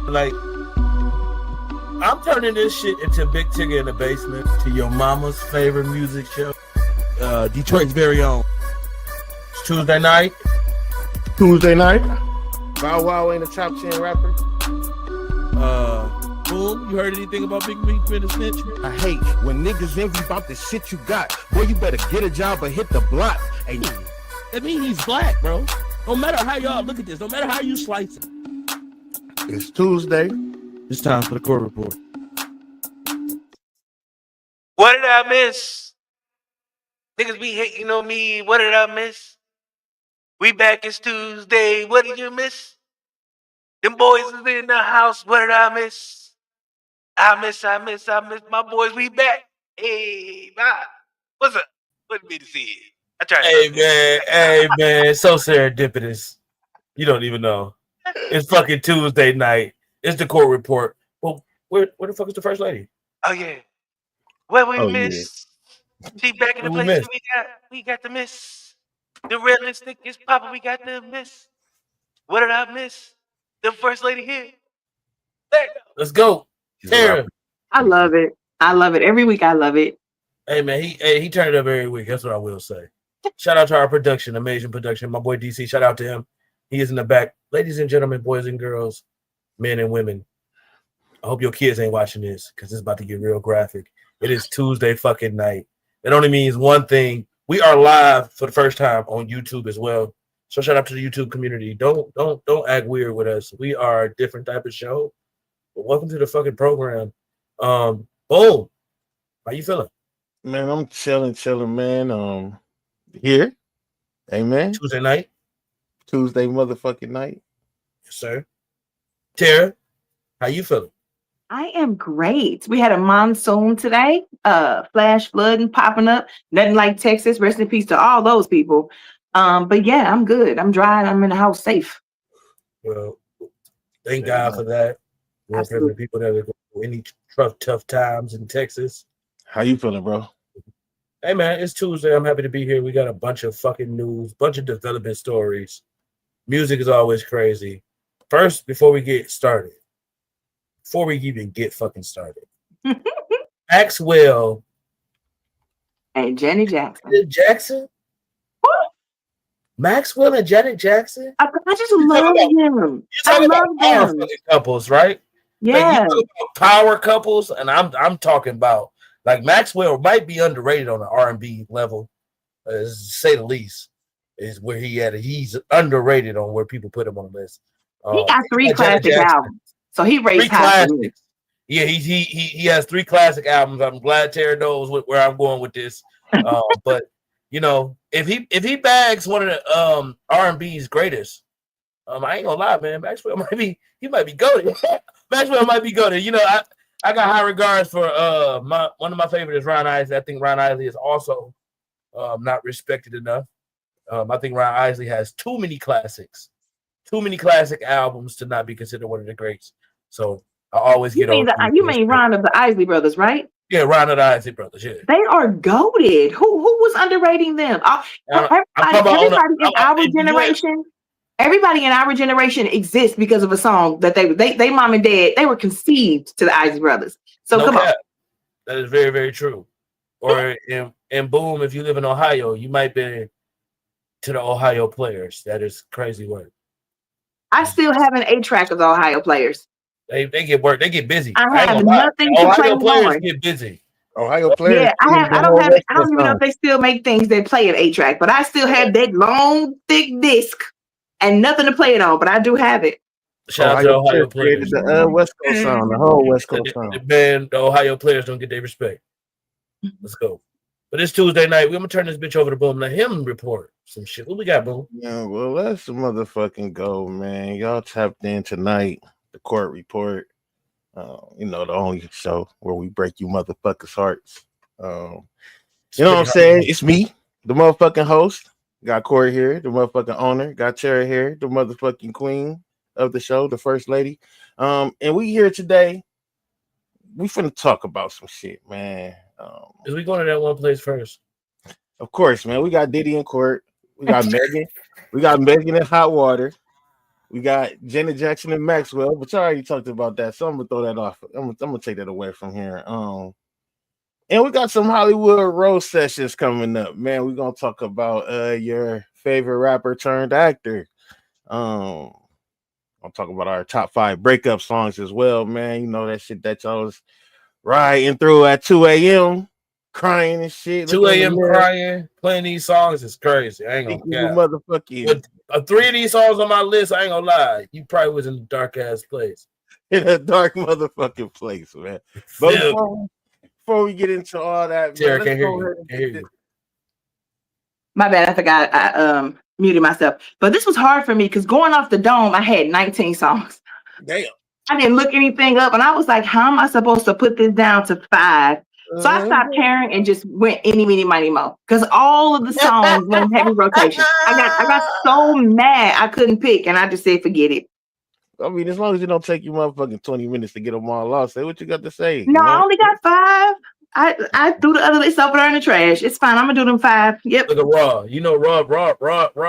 Like, I'm turning this shit into Big Tigger in the Basement, to your mama's favorite music show, Detroit's very own. It's Tuesday night. Tuesday night. Bow Wow ain't a top 10 rapper. Boom, you heard anything about Big Meat being a snitch? I hate when niggas envy about the shit you got. Boy, you better get a job or hit the block. Hey, That means he's black, bro. No matter how y'all look at this, no matter how you slice it. it's Tuesday. It's time for the court report. What did I miss? Niggas be hating on me. What did I miss? We back, it's Tuesday. What did you miss? Them boys is in the house. What did I miss? I miss my boys. We back. Hey, bye. What's up? What did me to see it? I tried to Hey man, so serendipitous. You don't even know. It's fucking Tuesday night. It's the court report. Well, where the fuck is the first lady? Oh yeah. What we Oh, miss? She back in the What we place missed? we got to miss. The realistic is Papa, we got to miss. What did I miss? The first lady here. There you go. Let's go. He's a Tara. rapper. I love it. I love it. Every week I love it. Hey man, he turned it up every week. That's what I will say. Shout out to our production, amazing production. My boy DC, shout out to him. He is in the back. Ladies and gentlemen, boys and girls, men and women. I hope your kids ain't watching this because it's about to get real graphic. It is Tuesday fucking night. It only means one thing. We are live for the first time on YouTube as well. So shout out to the YouTube community. Don't act weird with us. We are a different type of show. But welcome to the fucking program. Boom. How you feeling? Man, I'm chilling, man. Here. Amen. Tuesday night? Tuesday motherfucking night. Yes, sir. Tara, how you feeling? I am great. We had a monsoon today, flash flooding popping up. Nothing like Texas. Rest in peace to all those people. But yeah, I'm good. I'm dry and I'm in the house safe. Well, thank God for that. We're for the Absolutely. people that are going through any tough times in Texas. How you feeling, bro? Hey man, it's Tuesday. I'm happy to be here. We got a bunch of fucking news, bunch of development stories. Music is always crazy. First, before we even get fucking started, Maxwell And Janet Jackson. Jackson, Maxwell and Janet Jackson. I just love him. You I talking about love power them. fucking couples, right? Like, Yeah. you talk about power couples, and I'm talking about like Maxwell might be underrated on the R&B level, to say the least. Is where he's underrated on where people put him on the list. He got three Janet classic Jackson. albums. So he Three raised high for me. classics. Yeah, he has three classic albums. I'm glad Tara knows where I'm going with this. But you know, if he bags one of the R&B's greatest, I ain't gonna lie, man. Maxwell might be goated. Maxwell might be goated. You know, I got high regards for one of my favorites, Ron Isley. I think Ron Isley is also not respected enough. I think Ron Isley has too many classic albums to not be considered one of the greats. So I always You get over. you mean Ron of the Isley Brothers, right? Yeah, Ron of the Isley Brothers. Yeah, They are goated. Who was underrating them? Everybody in our generation exists because of a song that they mom and dad, they were conceived to the Isley Brothers. So come on. That is very, very true. Or in boom, if you live in Ohio, you might be to the Ohio Players. That is crazy work. I still have an 8-track of the Ohio Players. They get work. They get busy. I have nothing to play Ohio Players on. get busy. Ohio Players. Yeah, I don't even know if they still make things that play an 8-track, but I still have that long, thick disc and nothing to play it on, but I do have it. Shout out to Ohio Players. The West Coast sound, the whole West Coast sound. Man, the Ohio Players don't get their respect. Let's go. But it's Tuesday night. We're gonna turn this bitch over to Boom. Let him report some shit. What we got, Boom? Yeah, well, let's motherfucking go, man. Y'all tapped in tonight. The court report. The only show where we break you motherfuckers' hearts. You know what I'm saying? It's me, the motherfucking host. Got Corey here, the motherfucking owner. Got Cherry here, the motherfucking queen of the show, the first lady. And we here today. We finna talk about some shit, man. Is we going to that one place first? Of course, man. We got Diddy in court. We got Megan. We got Megan in hot water. We got Janet Jackson and Maxwell, but you already talked about that, so I'm gonna throw that off. I'm gonna take that away from here. And we got some Hollywood roast sessions coming up, man. We're gonna talk about your favorite rapper turned actor. I'll talk about our top 5 breakup songs as well, man. You know that shit that y'all was riding through at 2 a.m. crying and shit. 2 a.m. crying, playing these songs is crazy. I ain't gonna cap. Motherfucking With 3 of these songs on my list, I ain't gonna lie. You probably was in a dark ass place. in a dark motherfucking place, man. But before we get into all that, Sarah, can't hear you. My bad, I forgot I muted myself. But this was hard for me because going off the dome, I had 19 songs. Damn. I didn't look anything up, and I was like, how am I supposed to put this down to 5? So I stopped caring and just went any, meeny, miny, mo. Because all of the songs were in heavy rotation. I got so mad I couldn't pick, and I just said, forget it. I mean, as long as it don't take you motherfucking 20 minutes to get them all off, say what you got to say. No, you know? I only got 5. I threw the other list over there in the trash. It's fine. I'm gonna do them 5. Yep. Look at Raw. You know Raw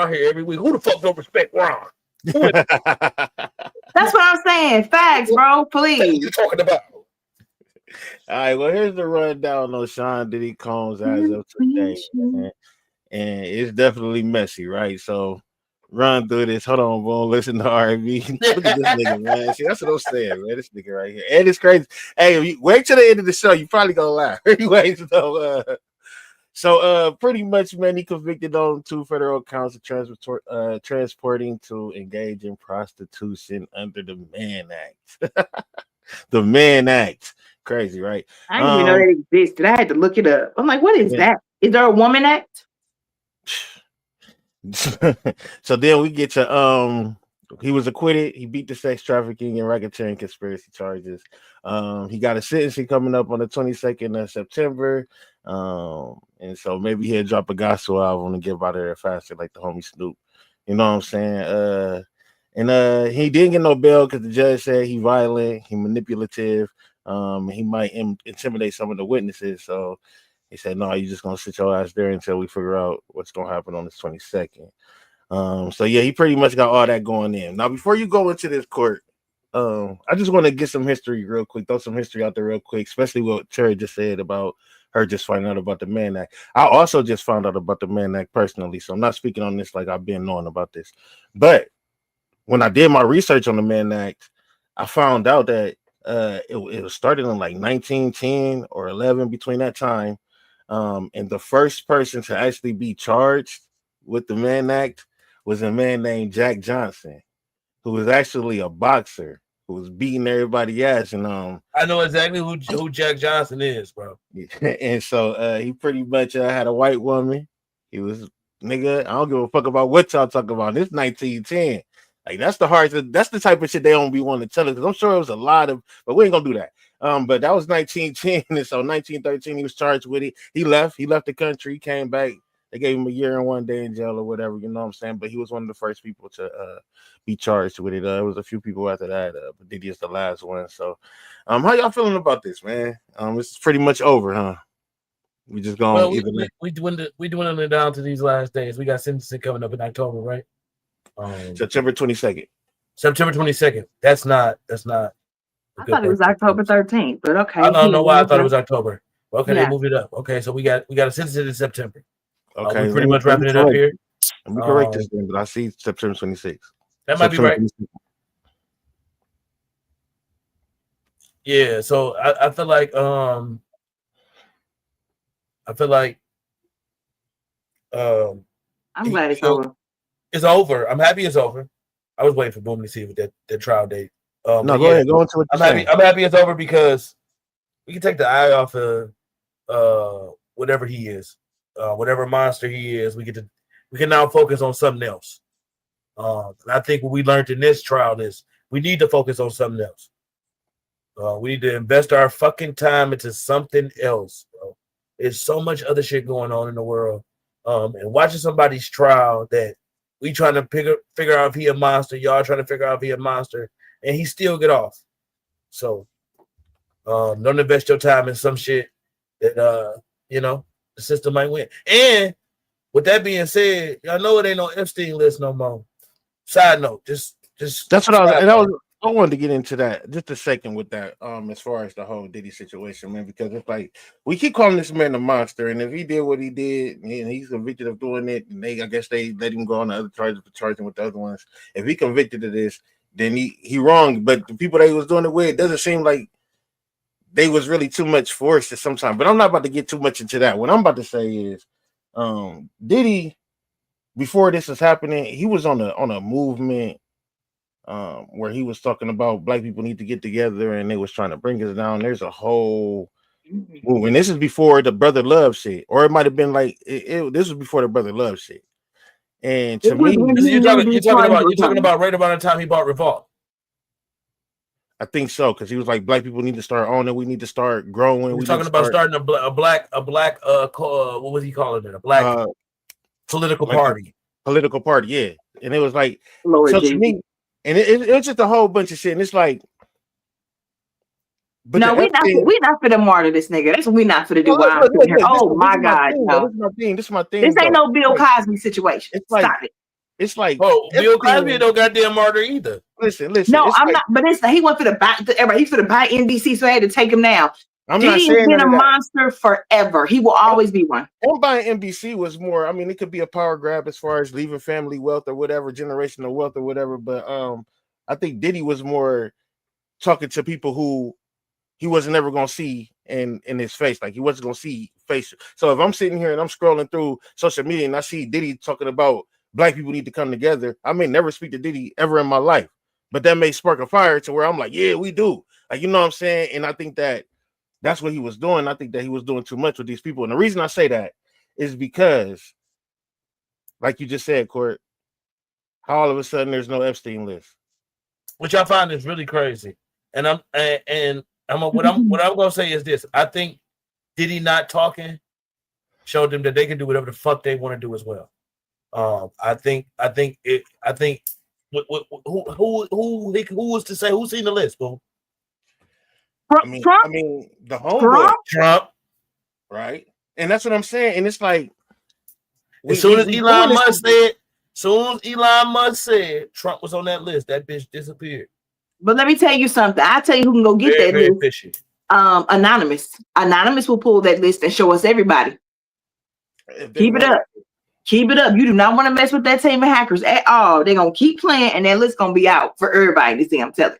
here every week. Who the fuck don't respect Raw? That's what I'm saying. Facts, bro. Please. What you talking about? All right, well, here's the rundown on Sean Diddy Combs as of today, man. And it's definitely messy, right? So run through this. Hold on, boom. Listen to R&B. Look at this nigga, man. See, that's what I'm saying, man. This nigga right here. And it's crazy. Hey, wait till the end of the show. You probably gonna laugh. Anyways, so pretty much, man, he convicted on 2 federal counts of transporting to engage in prostitution under the Mann Act. The Mann Act. Crazy, right? I didn't even know that existed. I had to look it up. I'm like, what is that? Is there a woman act? So then we get to he was acquitted. He beat the sex trafficking and racketeering conspiracy charges. He got a sentencing coming up on the 22nd of September. And so maybe he'll drop a gospel album and get out of there faster, like the homie Snoop. You know what I'm saying? And he didn't get no bail because the judge said he violent, he manipulative, he might intimidate some of the witnesses. So he said, no, you're just gonna sit your ass there until we figure out what's gonna happen on this 22nd. So yeah, he pretty much got all that going in. Now, before you go into this court, I just want to get some history real quick, throw some history out there real quick, especially what Terry just said about her just finding out about the Mann Act. I also just found out about the Mann Act personally, so I'm not speaking on this like I've been knowing about this. But when I did my research on the Mann Act, I found out that it was started in like 1910 or 11, between that time. And the first person to actually be charged with the Mann Act was a man named Jack Johnson, who was actually a boxer who was beating everybody ass. And I know exactly who Jack Johnson is, bro. And so he pretty much had a white woman. He was, nigga, I don't give a fuck about what y'all talking about. This 1910. Like that's the type of shit they don't be wanting to tell us, because I'm sure it was a lot of, but we ain't gonna do that. But that was 1910, and so 1913 he was charged with it. He left the country, he came back. They gave him a year and 1 day in jail or whatever, you know what I'm saying? But he was one of the first people to be charged with it. There was a few people after that, but Diddy is the last one. So how y'all feeling about this, man? It's pretty much over, huh? We just going we dwindling it down to these last days. We got sentencing coming up in October, right? September 22nd. September 22nd. That's not. I thought it was October 13th, but okay. I don't know why I thought it was October. Okay, Yeah. They moved it up. Okay, so we got a sentencing in September. Okay, we're pretty much wrapping it up here. Let me correct this thing, but I see September 26th. That might be right. 26th. Yeah, so I feel like I'm glad it's over. It's over. I'm happy it's over. I was waiting for Boom to see with that trial date. No, go ahead. Go into it. I'm happy it's over because we can take the eye off of whatever he is, whatever monster he is. We can now focus on something else. And I think what we learned in this trial is we need to focus on something else. We need to invest our fucking time into something else, bro. There's so much other shit going on in the world. And watching somebody's trial that we trying to figure out if he a monster, y'all trying to figure out if he a monster, and he still get off. So don't invest your time in some shit that the system might win. And with that being said, y'all know it ain't no Epstein list no more. Side note, just Just That's what I wanted to get into that just a second with that. As far as the whole Diddy situation, man, because it's like we keep calling this man a monster, and if he did what he did, and he's convicted of doing it, and I guess they let him go on the other charges for charging with the other ones. If he convicted of this, then he wrong. But the people that he was doing it with, it doesn't seem like they was really too much force at some time. But I'm not about to get too much into that. What I'm about to say is, Diddy, before this was happening, he was on a movement. Where he was talking about black people need to get together and they was trying to bring us down. There's a whole movement. This is before the Brother Love shit, or it might have been like this was before the Brother Love shit. And to me, you're talking about right about the time he bought Revolt. I think so, because he was like, black people need to start owning. We need to start growing. We're talking about starting a black what was he calling it? A black political party. Political party, yeah. And it was like, Lord so Jesus. to me, and it's just a whole bunch of shit. And it's like, but no, we're not for the martyr this nigga. That's what we're not for to do. Oh my God, no. This is my thing. This ain't no Bill Cosby situation. It's like, Stop it. It's like, oh, Bill Cosby no goddamn martyr either. Listen. No, I'm not. But he went for the buy. Everybody, he's for the buy NBC, so I had to take him down. Diddy has been a monster forever. He will always be one. And buying NBC was more. I mean, it could be a power grab as far as leaving family wealth or whatever, generational wealth or whatever. But I think Diddy was more talking to people who he wasn't ever gonna see in his face, like he wasn't gonna see face. So if I'm sitting here and I'm scrolling through social media and I see Diddy talking about black people need to come together, I may never speak to Diddy ever in my life, but that may spark a fire to where I'm like, yeah, we do. Like, you know what I'm saying? And I think that's what he was doing. I think that he was doing too much with these people. And the reason I say that is because, like you just said, Court, how all of a sudden there's no Epstein list, which I find is really crazy. And what I'm gonna say is this: I think Diddy not talking showed them that they can do whatever the fuck they want to do as well. I think who was to say who's seen the list, boo? Trump? I mean, the homeboy Trump, right? And that's what I'm saying. And it's like, as soon as Elon Musk said Trump was on that list, that bitch disappeared. But let me tell you something. I'll tell you who can go get that list. Fishy. Anonymous. Anonymous will pull that list and show us everybody. Keep it up. Keep it up. You do not want to mess with that team of hackers at all. They're gonna keep playing, and that list gonna be out for everybody to see. I'm telling you.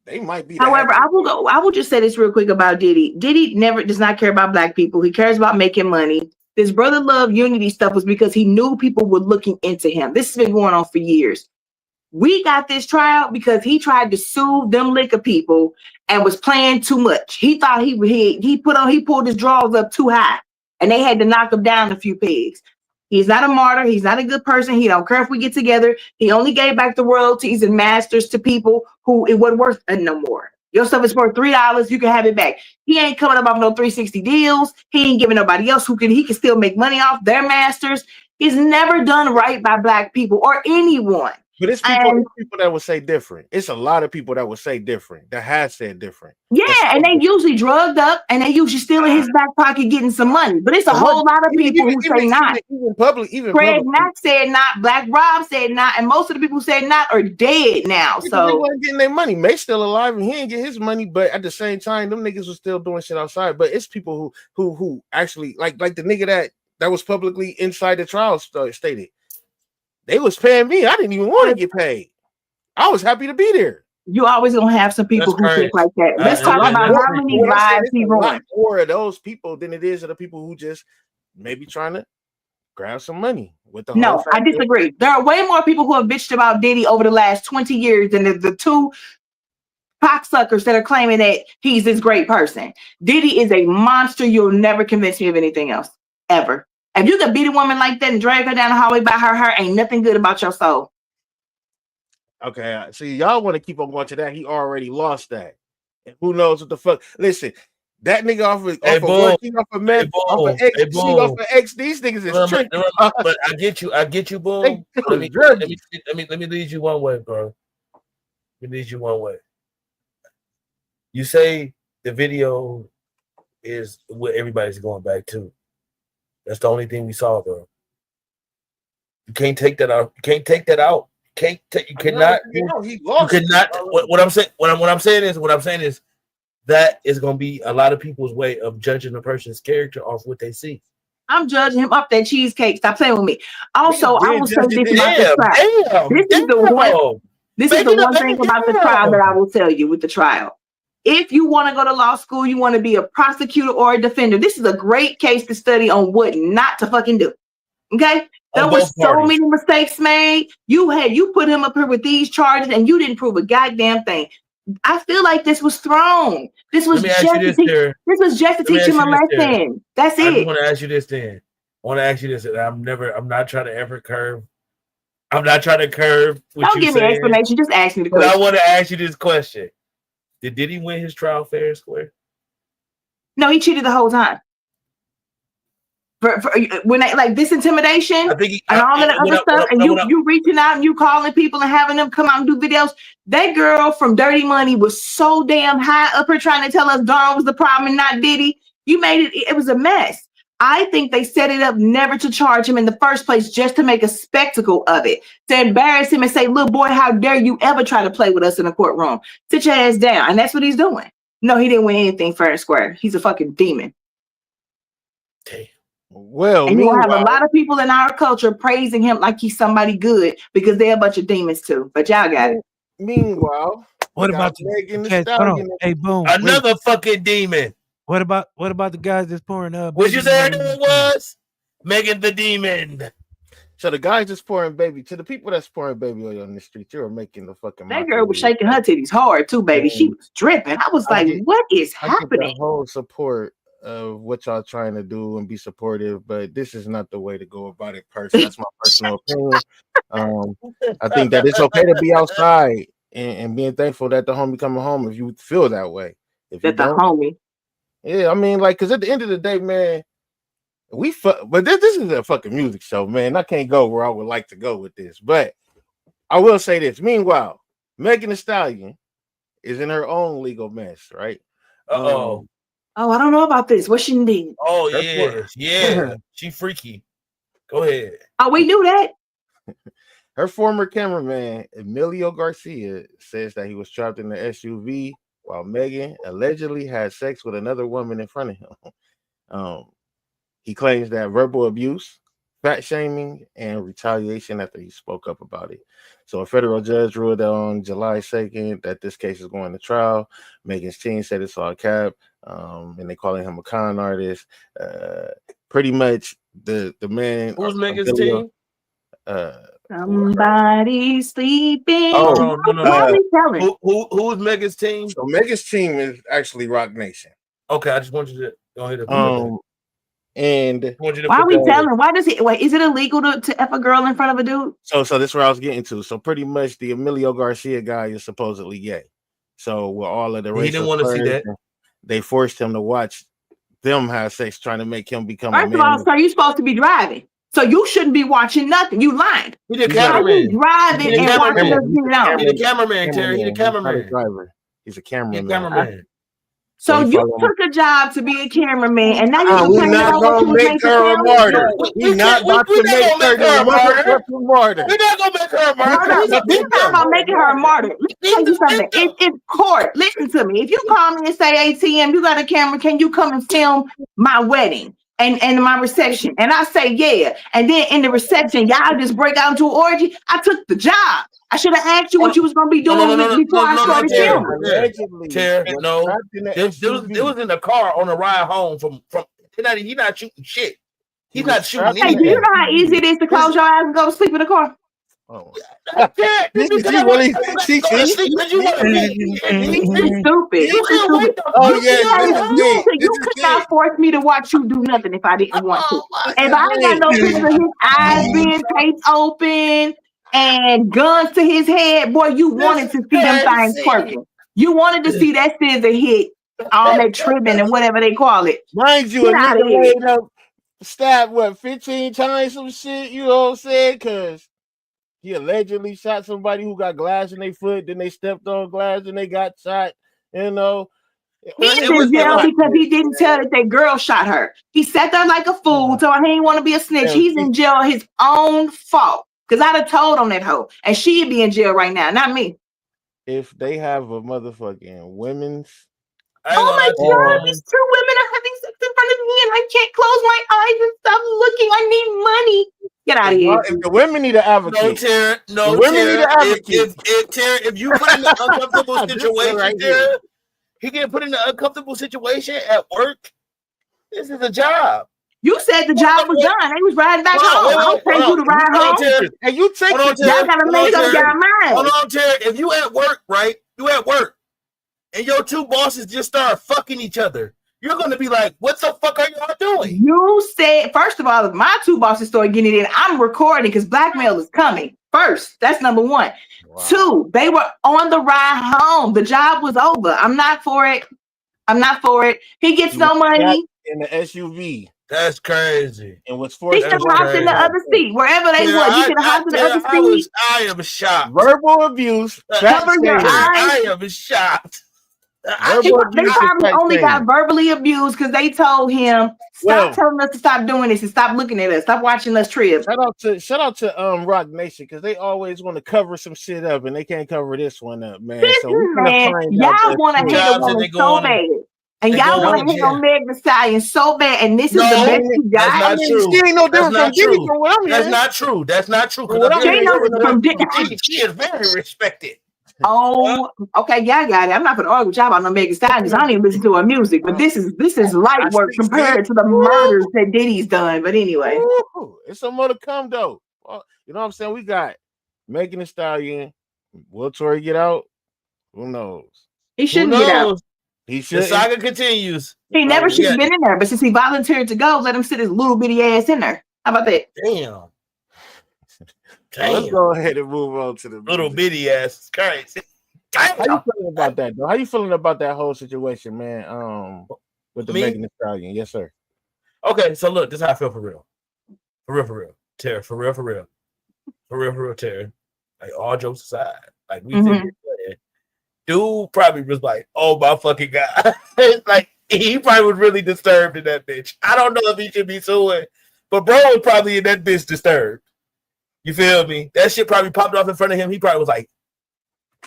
They might be. However, I will just say this real quick about Diddy. Diddy never does not care about black people. He cares about making money. This brother love unity stuff was because he knew people were looking into him. This has been going on for years. We got this trial because he tried to sue them liquor people and was playing too much. He thought he pulled his drawers up too high, and they had to knock him down a few pegs. He's not a martyr. He's not a good person. He don't care if we get together. He only gave back the royalties and masters to people who it wasn't worth no more. Your stuff is worth $3. You can have it back. He ain't coming up off no 360 deals. He ain't giving nobody else he can still make money off their masters. He's never done right by black people or anyone. But it's people that would say different. It's a lot of people that would say different, that has said different. Yeah, and they usually drugged up and they usually still in his back pocket getting some money. But it's a whole lot of people who say not. Even Craig Mack said not, Black Rob said not, and most of the people who said not are dead now. So they weren't getting their money. May's still alive and he ain't get his money, but at the same time, them niggas was still doing shit outside. But it's people who actually like the nigga that was publicly inside the trial stated. They was paying me. I didn't even want to get paid. I was happy to be there. You always gonna have some people who think like that. Let's talk about how many lives he ruined. More of those people than it is of the people who just maybe trying to grab some money with the. No, I disagree. There are way more people who have bitched about Diddy over the last 20 years than the two cocksuckers that are claiming that he's this great person. Diddy is a monster. You'll never convince me of anything else ever. If you could beat a woman like that and drag her down the hallway by her hair, ain't nothing good about your soul. Okay, see, y'all want to keep on going to that. He already lost that. And who knows what the fuck? Listen, that nigga off of meth, off of X, these niggas is tricky. But I get you, boom. Let me lead you one way, bro. Let me lead you one way. You say the video is what everybody's going back to. That's the only thing we saw, bro. You can't take that out. You can't take that out. can't. You cannot. He You lost. cannot. What I'm saying is that is going to be a lot of people's way of judging a person's character off what they see. I'm judging him off that cheesecake. Stop playing with me. Also, I will say this about the trial. This is the one thing about the trial that I will tell you with the trial. If you want to go to law school, you want to be a prosecutor or a defender, this is a great case to study on what not to fucking do. Okay? There were so many mistakes made. You put him up here with these charges and you didn't prove a goddamn thing. I feel like this was thrown. This was just to teach him a lesson. That's it. I just want to ask you this then. I want to ask you this, and I'm not trying to ever curve. I'm not trying to curve. Don't give me an explanation. Just ask me the question. But I want to ask you this question. Did Diddy win his trial fair and square? No, he cheated the whole time. When like this intimidation and all of that other stuff, and you reaching out and you calling people and having them come out and do videos. That girl from Dirty Money was so damn high up here trying to tell us Dawn was the problem and not Diddy. You made it was a mess. I think they set it up never to charge him in the first place, just to make a spectacle of it, to embarrass him and say, "Little boy, how dare you ever try to play with us in a courtroom? Sit your ass down." And that's what he's doing. No, he didn't win anything fair and square. He's a fucking demon. Damn. Well, and you have a lot of people in our culture praising him like he's somebody good because they're a bunch of demons too. But y'all got it. Meanwhile, what about Megan Thee Stallion? Hey, boom. Another fucking demon. What about the guys that's pouring up? What you said it was? Megan the Demon. So the guys that's pouring baby, to the people that's pouring baby oil on the street, you're making the fucking. That girl was shaking her titties hard too, baby. She was dripping. I was like, what is happening? The whole support of what y'all trying to do and be supportive, but this is not the way to go about it. That's my personal opinion. I think that it's okay to be outside and being thankful that the homie coming home if you feel that way. If that the homie. Yeah, I mean, like, because at the end of the day, man, but this is a fucking music show, man. I can't go where I would like to go with this, but I will say this. Meanwhile, Megan Thee Stallion is in her own legal mess, right? Oh, I don't know about this. What she need? Oh, yeah. She freaky. Go ahead. Oh, we knew that. Her former cameraman, Emilio Garcia, says that he was trapped in the SUV while Megan allegedly had sex with another woman in front of him. He claims that verbal abuse, fat shaming, and retaliation after he spoke up about it. So a federal judge ruled on July 2nd that this case is going to trial. Megan's team said it's all cap, and they calling him a con artist. Pretty much the man. Who's Megan's team? Somebody sleeping. Oh, no. Who's Megan's team? So Megan's team is actually Rock Nation. Okay, I just want you to go ahead and and why are we telling? Why does it? Wait, is it illegal to F a girl in front of a dude? So this is where I was getting to. So pretty much the Emilio Garcia guy is supposedly gay. So with all of the he didn't want to see that. They forced him to watch them have sex, trying to make him become. First of all, sir, you're supposed to be driving, so you shouldn't be watching nothing. You lied. He the cameraman. Driving and watching us get on. He the cameraman, Terry. He the cameraman. He's a cameraman. So you took a job to be a cameraman, and now you're complaining about what you make her a martyr. We're not about to make her a martyr. We're not gonna make her a martyr. We're not about making her a martyr. Let me tell you something. It's court. Listen to me. If you call me and say, ATM, you got a camera, can you come and film my wedding and my reception? And I say, yeah. And then in the reception, y'all just break out into an orgy. I took the job. I should have asked you what you was gonna be doing before I started filming. It was in the car on the ride home from. He's not shooting shit. He's not shooting anything. Hey, do you know how easy it is to close your eyes and go to sleep in the car? Oh, He's stupid. Oh yeah, you could not force me to watch you do nothing if I didn't want to. If I ain't got no pictures of his eyes being taped open and guns to his head, boy, you wanted to see them things twerking. You wanted to see that scissor hit all that trimming and whatever they call it. Mind you, a nigga stabbed 15 times some shit, you know what I'm saying? Because he allegedly shot somebody who got glass in their foot, then they stepped on glass and they got shot, you know. He's in jail because he didn't tell that that girl shot her. He sat there like a fool, so he didn't want to be a snitch. He's in jail his own fault. Because I'd have told on that hoe. And she'd be in jail right now, not me. If they have a motherfucking women's, I ain't Oh gonna my lie to you, God, man. these two women are having sex in front of me and I can't close my eyes and stop looking. I need money. Get out of here. if the women need an No, advocate, Tara. No, The women need Tara. an advocate. If you put in an uncomfortable This one situation, right here. Tara, he get put in an uncomfortable situation at work. This is a job. You said the job was done. They was riding back Hold on, home. wait, I don't hold take you on. to ride Hold on, home. Tara. and you take Hold on, it. Tara. Y'all gotta Hold make on, up Tara. y'all Hold mind. on, Tara. If you at work, right? You at work, and your two bosses just start fucking each other, you're gonna be like, "What the fuck are y'all doing?" You said, first of all, if my two bosses start getting it in, I'm recording because blackmail is coming. First, that's number one. Wow. Two, they were on the ride home. The job was over. I'm not for it. He gets no money. In the SUV That's crazy. and was He forced should to have walk hopped in the crazy. other seat. Wherever they Tara, was, you should have hopped in the other seat. I am shocked. verbal abuse, fat Cover your shaming. eyes. I am shocked. Verbal They abuse is probably fat only got shaming. verbally abused because they told him, stop telling us to stop doing this and stop looking at us. Stop watching us trip. Shout out to Rock Nation because they always want to cover some shit up and they can't cover this one up, man. Listen, So we're gonna man, find y'all out. want to hate a Jobs that woman they go so on- bad. And they y'all go want on, to hate yeah. on Megan Thee Stallion so bad. And this is No, the best you that's got. not true. She ain't no different from That's not Diddy true. from what I'm That's hearing. not true. That's not true. Well, what I'm Because hearing, She ain't no from different Diddy. she is very respected. Oh, okay, y'all got it. I'm not gonna argue with y'all about no Megan Thee Stallion because I don't even listen to her music. But this is light work compared to the murders that Diddy's done. But anyway, Ooh, it's some more to come though. You know what I'm saying? We got Megan Thee Stallion. Will Tory get out? Who knows? he Who shouldn't get out. knows? He The should. saga continues. He never should Yeah. have been in there. But since he volunteered to go, let him sit his little bitty ass in there. How about that? Damn. Let's go ahead and move on to the Little music. bitty ass. It's crazy. How you Damn. feeling about that though? How you feeling about that whole situation, man? With the Me? Megan Thee Stallion, yes, sir. Okay, so look, this is how I feel for real. For real. Tara, for real, Tara. Like all jokes aside, like we think dude probably was like, oh my fucking God. Like he probably was really disturbed in that bitch. I don't know if he should be suing, but bro was probably in that bitch disturbed. You feel me? That shit probably popped off in front of him. He probably was like,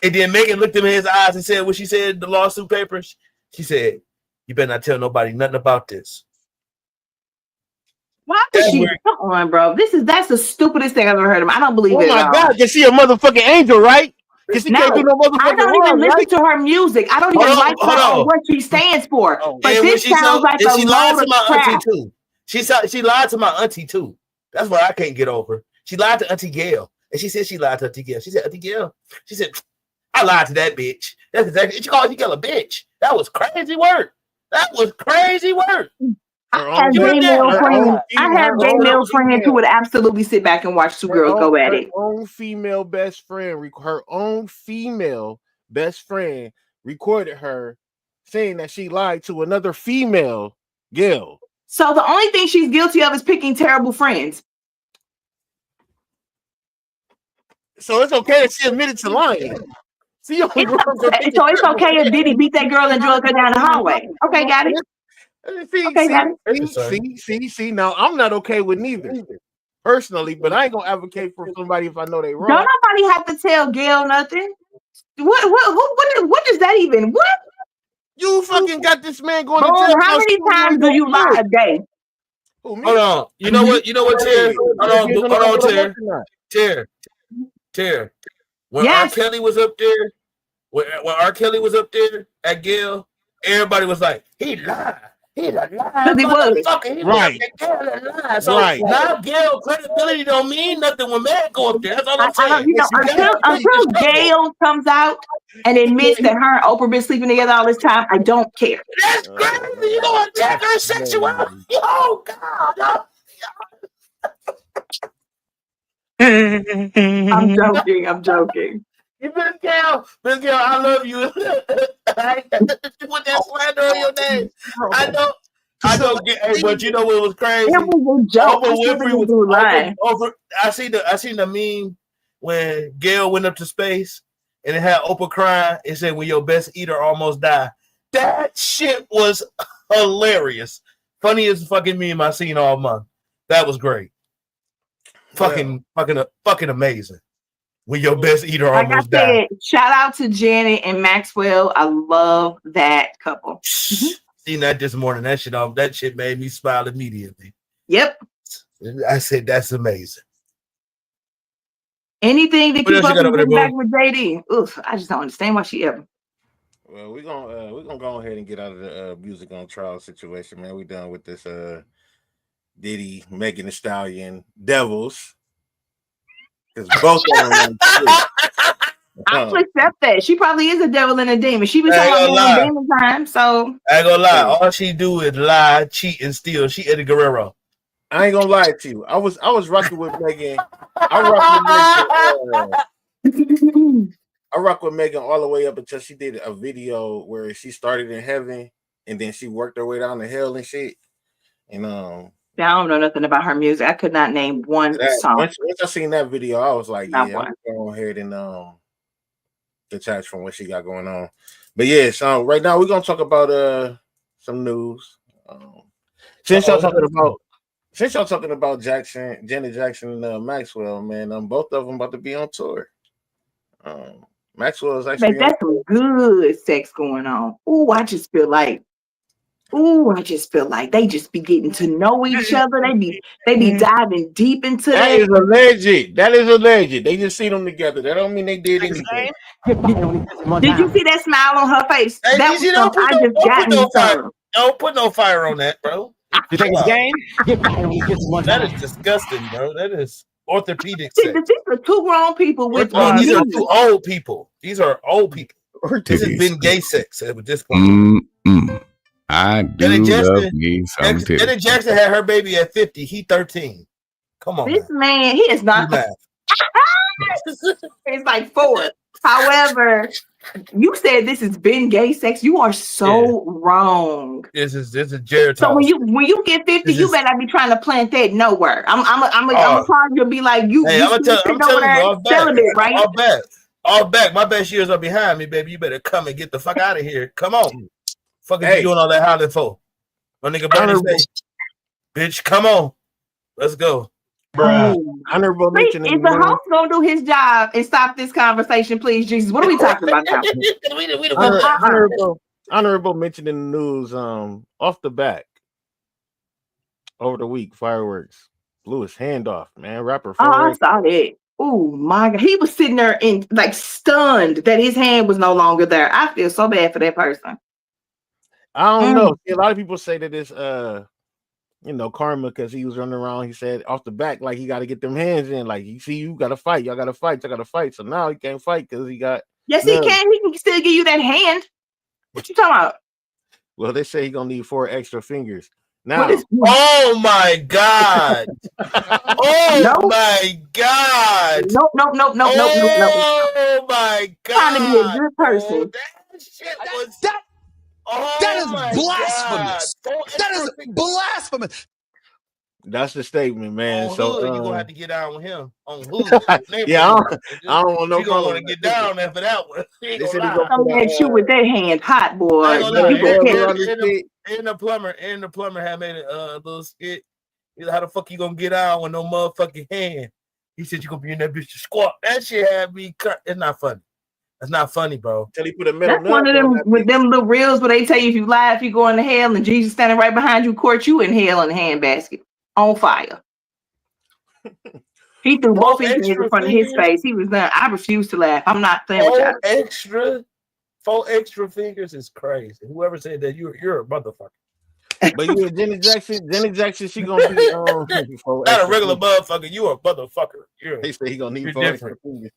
and then Megan looked him in his eyes and said what she said in the lawsuit papers. She said, you better not tell nobody nothing about this. Why would she? Come on, bro. That's the stupidest thing I've ever heard of. I don't believe it. Oh my at all. God, because she a motherfucking angel, right? Because she can't do no motherfucking I don't wrong, even listen right? to her music. I don't even like her or what she stands for. But And this sounds like a she lied load to of my crap. auntie too. She lied to my auntie too. That's what I can't get over. She lied to Auntie Gail. And she said she lied to Auntie Gail. She said, Auntie Gail, she said, I lied to that bitch. That's exactly, she called Auntie Gail a bitch. That was crazy work. I have gay male friends who would absolutely sit back and watch two girls go at it. Her own female best friend recorded her saying that she lied to another female girl. So the only thing she's guilty of is picking terrible friends. So it's okay that she admitted to lying. So it's okay if Diddy beat that girl and drug her down the hallway. Okay, got it. See. Now I'm not okay with neither, personally, but I ain't gonna advocate for somebody if I know they wrong. Don't nobody have to tell Gail nothing. What does that even? What? You fucking got this man going to Bro, jail. how many times do you lie a day? Hold on. You know what, Terry? Hold on, Terry. When R. Kelly was up there, when R. Kelly was up there at Gail, everybody was like, he lied. He lied. He right. So now Gail credibility don't mean nothing when man go up there. That's all I'm saying. Until Gail comes out and admits that her and Oprah been sleeping together all this time, I don't care. That's crazy. You gonna attack her sexuality? Oh God. I'm joking. You Miss Gail, I love you. With that slander on your name, I know. Hey, but you know what was crazy? It was a joke. Oprah Winfrey was over. I seen the meme when Gail went up to space and it had Oprah crying. It said, "When your best eater almost died." That shit was hilarious. Funniest fucking meme I seen all month. That was great. fucking amazing. When your best eater Like I almost died. said, shout out to Janet and Maxwell. I love that couple. Seen that this morning. That shit made me smile immediately. Yep. I said that's amazing. Anything that What else keep you up got over there, with back bro? with JD. Oof, I just don't understand why she ever. Well, we're gonna go ahead and get out of the music on trial situation, man. We done with this Diddy, Megan Thee Stallion, Devils. Because both of them I will accept that. She probably is a devil and a demon. She was I ain't talking gonna about lie. demon time, so I ain't gonna lie. All she do is lie, cheat, and steal. She Eddie Guerrero. I ain't gonna lie to you. I was rocking with Megan. I rock with Megan all the way up until she did a video where she started in heaven and then she worked her way down to hell and shit. And I don't know nothing about her music. I could not name one song. once I seen that video, I was like, Not yeah, one. I'm gonna go ahead and detach from what she got going on. But yeah, so right now we're gonna talk about some news. Since y'all talking about Janet Jackson and Maxwell, man, both of them about to be on tour. Maxwell is actually Man, that's some good sex going on. I just feel like they just be getting to know each other. They be diving deep into that. that. Is alleged. That is alleged. They just seen them together. That don't mean they did anything. Did you see that smile on her face? Hey, That was some, I just got me some. Don't put no fire on that, bro. You think it's a game? That is disgusting, bro. That is orthopedic See, sex. these are two grown people with These are me. two old people. These are old people. This has been gay sex at this point. I do love me some titties. Janet Jackson had her baby at 50. He 13. Come on, This man, he is not. It's like 4. However, you said this has been gay sex. You are so wrong. This is Jared. So when you get 50, you better not be trying to plant that nowhere. I'm a call you and be like, you. Hey, I'm telling you, celibate, right? All back. My best years are behind me, baby. You better come and get the fuck out of here. Come on. Fucking you doing all that hollering for? My nigga Bernie say, bitch, come on. Let's go. Bruh. Honorable mention. Is the host gonna do his job and stop this conversation, please, Jesus? What are we talking about now? Honorable mention in the news. Off the back over the week, fireworks blew his hand off. Man, rapper. I saw that. Oh my God, he was sitting there in like stunned that his hand was no longer there. I feel so bad for that person. I don't know. A lot of people say that it's karma because he was running around. He said off the back, like he got to get them hands in. Like you got to fight. Y'all got to fight. Y'all got to fight. So now he can't fight because he got. Yes, he can. He can still give you that hand. What you talking about? Well, they say he's gonna need 4 extra fingers. Now, oh my God! My God! Nope. Oh my God! Trying to be a good person. That is blasphemous. That is blasphemous. That's the statement, man. On so Hood, you gonna have to get down with him on Hood. Yeah, I don't want no. You gonna want to get down after that one. They said come at you with that hand, hot boy. And the plumber had made a little skit. He said, how the fuck you gonna get out with no motherfucking hand? He said you gonna be in that bitch to squat. That shit had me cut. It's not funny. That's not funny, bro. Till he put a middle. That's one of them with them little reels where they tell you if you lie, if you going to hell, and Jesus standing right behind you, court you in hell in the handbasket on fire. He threw both his hands in front of his face. He was done. I refuse to laugh. I'm not playing with y'all. 4 extra fingers is crazy. Whoever said that, you're a motherfucker. But yeah, Janet Jackson, she gonna be not a regular motherfucker. You a motherfucker. They say he gonna need 4 extra fingers.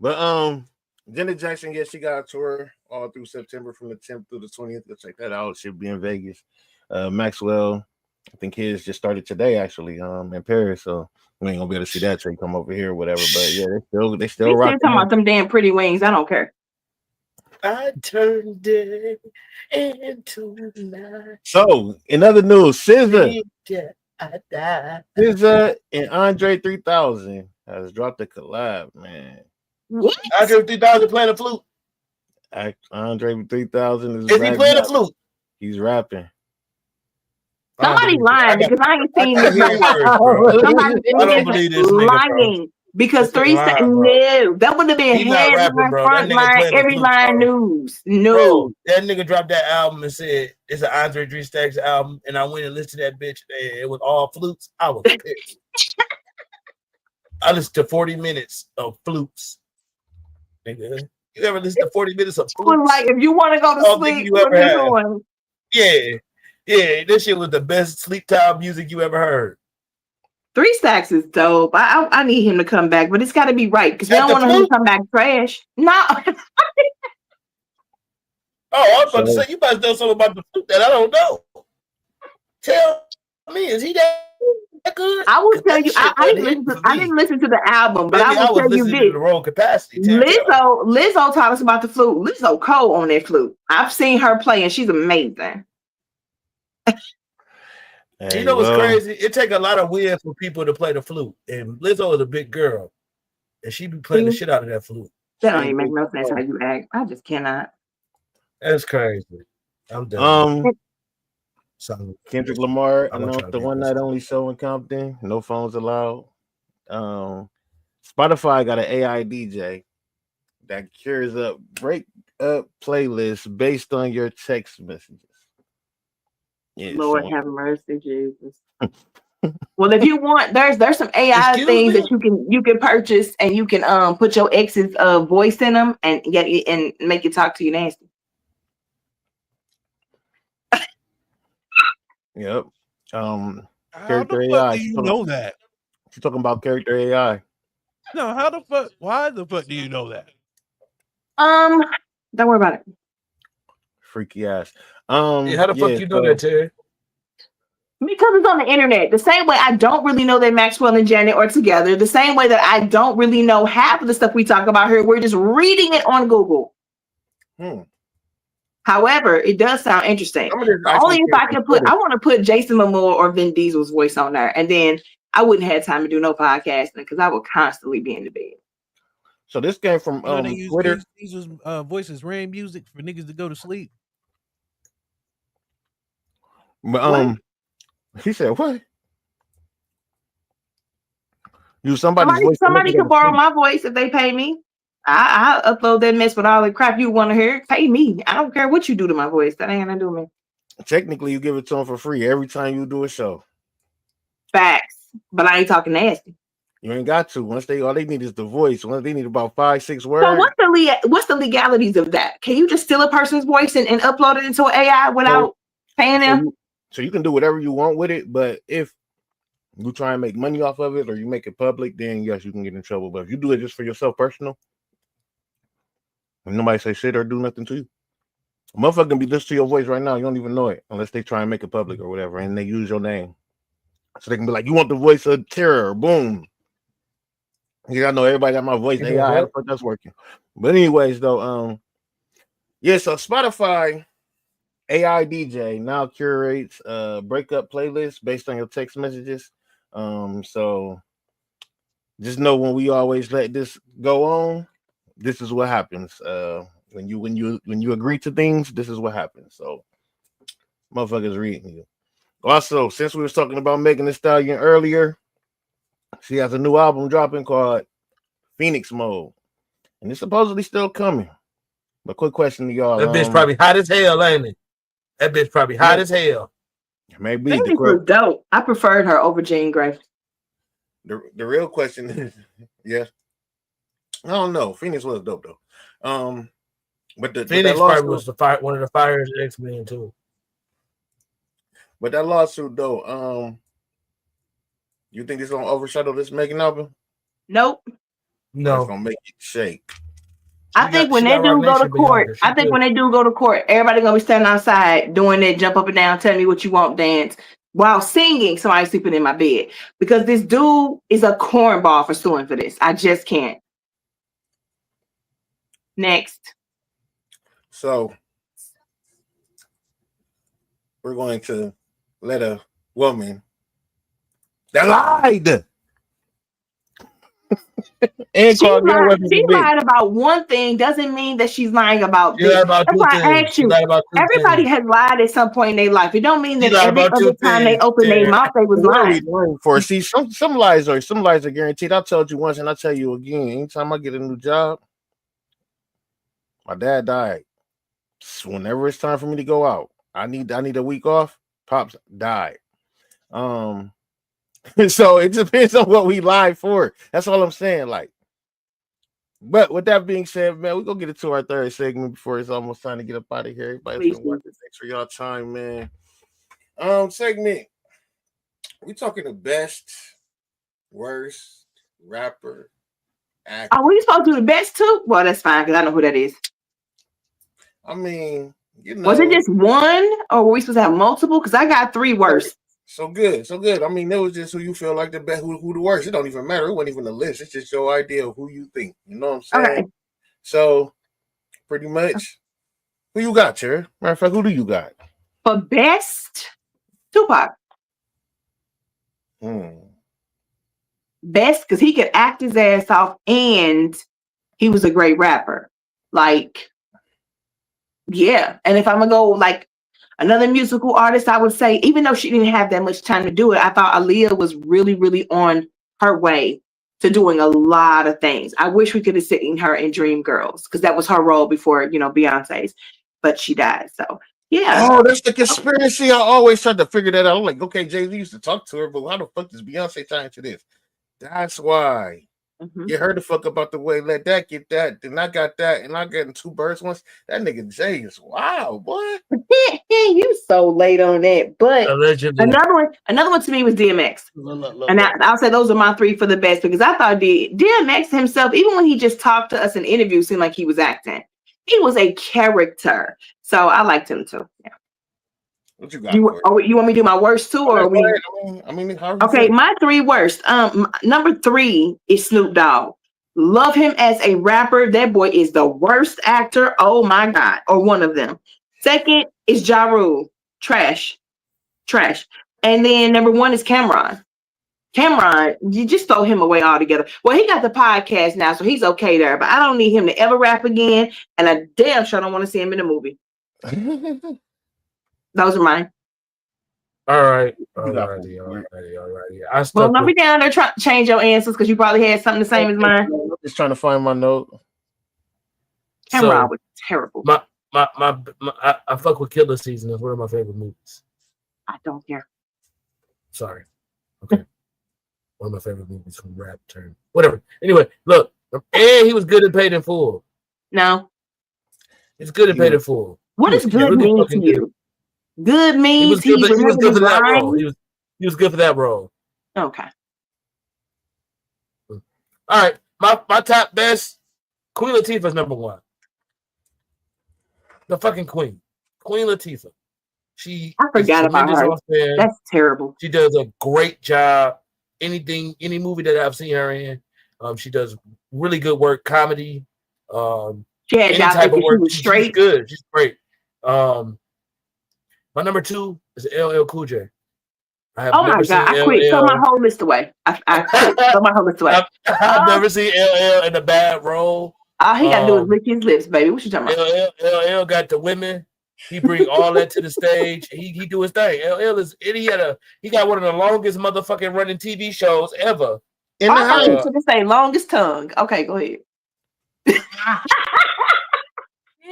But Janet Jackson, yes, she got a tour all through September from the 10th through the 20th. Go check that out. She'll be in Vegas. Maxwell, I think his just started today actually in Paris. So we ain't gonna be able to see that till he come over here or whatever. But yeah, they still rocking. Talking about them damn pretty wings. I don't care. I turned day into night. So in other news, SZA and Andre 3000 has dropped a collab, man. What? Andre 3000 playing the flute. Andre 3000 is he playing the flute? He's rapping. I don't Somebody believe this. lying because I ain't I seen got this. here first, bro. Somebody I don't believe this nigga, bro. lying because This nigga lying, bro. no, that would have been He not rapping, headline, bro. That front nigga line, playing the every flute, line bro. news. No, Bro, that nigga dropped that album and said it's an Andre 3 Stacks album, and I went and listened to that bitch, and it was all flutes. I was pissed. I listened to 40 minutes of flutes. Nigga, you ever listen to 40 minutes of flutes? was like if you want to go to All nigga sleep, you put ever this had. on. Yeah, this shit was the best sleep time music you ever heard. 3 Stacks is dope. I need him to come back, but it's got to be right because we At don't the want him to flute? come back trash. No, Oh, I was about to say, you must know something about the flute that I don't know. Tell me, is he that good? I will tell you. That shit I wasn't didn't hitting listen. for I me. didn't listen to the album, but Maybe I I will was tell you listening this. to the wrong capacity. Tell. Lizzo taught us about the flute. Lizzo cold on that flute. I've seen her play and she's amazing. Hey, You know what's crazy? It take a lot of wind for people to play the flute. And Lizzo is a big girl. And she be playing the shit out of that flute. That don't even make no sense how you act. I just cannot. That's crazy. I'm done. Kendrick Lamar I'm gonna try announced to the get one this. night only show in Compton. No phones allowed. Spotify got an AI DJ that cures up breakup playlists based on your text messages. Yeah, Lord so have mercy, Jesus. Well, if you want, there's some AI Excuse things me? that you can purchase and you can put your ex's voice in them and make it talk to you nasty. yep. How Character the fuck AI. do you know that? She's talking about character AI. No, how the fuck? Why the fuck do you know that? Don't worry about it. Freaky ass. How the fuck you know that, Terry? Because it's on the internet. The same way I don't really know that Maxwell and Janet are together. The same way that I don't really know half of the stuff we talk about here. We're just reading it on Google. However, it does sound interesting. Only if I can I want to put Jason Momoa or Vin Diesel's voice on there. And then I wouldn't have time to do no podcasting because I would constantly be in the bed. So this came from they use Twitter. Diesel's voice as rain music for niggas to go to sleep. But he said what? Use somebody's voice. Somebody could borrow my voice if they pay me. I'll upload that mess with all the crap you want to hear. Pay me. I don't care what you do to my voice. That ain't gonna do me. Technically, you give it to them for free every time you do a show. Facts. But I ain't talking nasty. You ain't got to. Once all they need is the voice. Once they need about 5-6 words. So what's the legalities of that? Can you just steal a person's voice and upload it into an AI without paying them? So you can do whatever you want with it, but if you try and make money off of it or you make it public, then yes, you can get in trouble. But if you do it just for yourself personal, and nobody say shit or do nothing to you, a motherfucker can be listening to your voice right now. You don't even know it unless they try and make it public or whatever, and they use your name. So they can be like, you want the voice of terror, boom. Yeah, I know everybody got my voice. AI, how the fuck that's working. But anyways, though, so Spotify AI DJ now curates breakup playlists based on your text messages. So just know when we always let this go on, this is what happens. When you agree to things, this is what happens. So motherfuckers reading you. Also, since we was talking about Megan Thee Stallion earlier, she has a new album dropping called Phoenix Mode, and it's supposedly still coming. But quick question to y'all: that bitch probably hot as hell, ain't it? That bitch probably hot as hell. Maybe Phoenix was dope. I preferred her over Jean Grey. The real question is, yes, I don't know. Phoenix was dope though. But Phoenix probably was one of the fires X-Men too. But that lawsuit though, you think it's gonna overshadow this Megan album? Nope. No, it's gonna make it shake. I think when they do go to court, everybody gonna be standing outside doing that jump up and down, tell me what you want dance while singing somebody sleeping in my bed. Because this dude is a cornball for suing for this. I just can't. Next. So we're going to let a woman that lied And She called your lied, weapons a she bitch. lied about one thing doesn't mean that she's lying about She this. lied about That's two why I things. asked She you. lied about two Everybody things. has lied at some point in their life. It don't mean She that lied every about other two time they things. open their There. mouth they was What are we lying. lying for? See, some lies are guaranteed. I told you once and I tell you again. Anytime I get a new job, my dad died. So whenever it's time for me to go out, I need a week off. Pops died. So it depends on what we lie for. That's all I'm saying. Like, but with that being said, man, we're gonna get into our third segment before it's almost time to get up out of here. Everybody's Please, been watching. Thanks for y'all time, man. Segment. We talking the best, worst rapper, actor. Are we supposed to do the best too? Well, that's fine because I know who that is. I mean, you know, Was it just one, or were we supposed to have multiple? Because I got 3 worst. so good. I mean, it was just who you feel like the best, who the worst. It don't even matter. It wasn't even a list. It's just your idea of who you think. You know what I'm saying? Okay. So, pretty much, who you got, Cher? Matter of fact, who do you got? For best, Tupac. Best because he could act his ass off and he was a great rapper. Like, yeah. And if I'm gonna go like another musical artist, I would say, even though she didn't have that much time to do it, I thought Aaliyah was really, really on her way to doing a lot of things. I wish we could have seen her in Dreamgirls because that was her role before, Beyonce's, but she died. So yeah. Oh, that's the conspiracy. I always tried to figure that out. I'm like, okay, Jay-Z used to talk to her, but how the fuck does Beyonce tie into this? That's why. You heard the fuck about the way, let that get that, then I got that, and I got 2 birds once. That nigga Jay is wild, boy. You so late on that. But Allegedly. another one to me was DMX. And I'll say those are my 3 for the best because I thought DMX himself, even when he just talked to us in interviews, seemed like he was acting. He was a character. So I liked him too. Yeah. What you got? You want me to do my worst too, or we? I mean, how Okay, my 3 worst. Number 3 is Snoop Dogg. Love him as a rapper. That boy is the worst actor. Oh my God, or one of them. Second is Ja Rule. Trash. And then number 1 is Cameron. Cameron, you just throw him away altogether. Well, he got the podcast now, so he's okay there. But I don't need him to ever rap again, and I damn sure don't want to see him in a movie. Those are mine. All right. Well, don't be down there trying to change your answers because you probably had something the same as mine. I'm just trying to find my note. Cameron was terrible. I fuck with Killer Season. It's one of my favorite movies. I don't care. Sorry. Okay. One of my favorite movies from rap term. Whatever. Anyway, look. And he was good at Paid in Full. No. It's good at Paid in Full. What does good mean to you? Good means he was good for that role. He was good for that role. Okay. All right. My top best, Queen Latifah's number 1. The fucking Queen. Queen Latifah. I forgot about her. That's terrible. She does a great job. Any movie that I've seen her in, she does really good work. Comedy. She had job type of work. She was straight. She's good. She's great. My number 2 is LL Cool J. Oh my God! I quit. Throw my whole list away. I quit. Throw my whole list away. I've never seen LL in a bad role. All he got to do is lick his lips, baby. What you talking about? LL got the women. He bring all that to the stage. He do his thing. LL is he got one of the longest motherfucking running TV shows ever. In the house. You should say longest tongue. Okay, go ahead.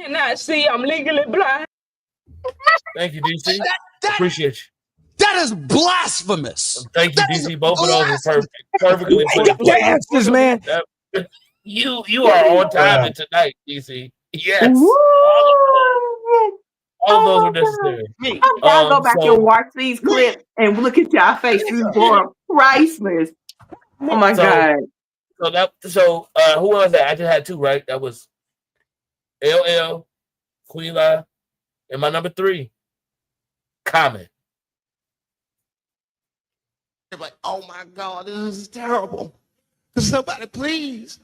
Now see, I'm legally blind. Thank you, DC. Appreciate you. That is blasphemous. Thank you, DC. Both of those are perfectly put. Your answers, man. You are on time tonight, DC. Yes. All of those are necessary. I'll go back and watch these clips and look at y'all faces. Boy, priceless. Oh my God. So who was that? I just had 2, right? That was LL, Queen La, and my number 3, Common. They're like, oh my God, this is terrible. Somebody please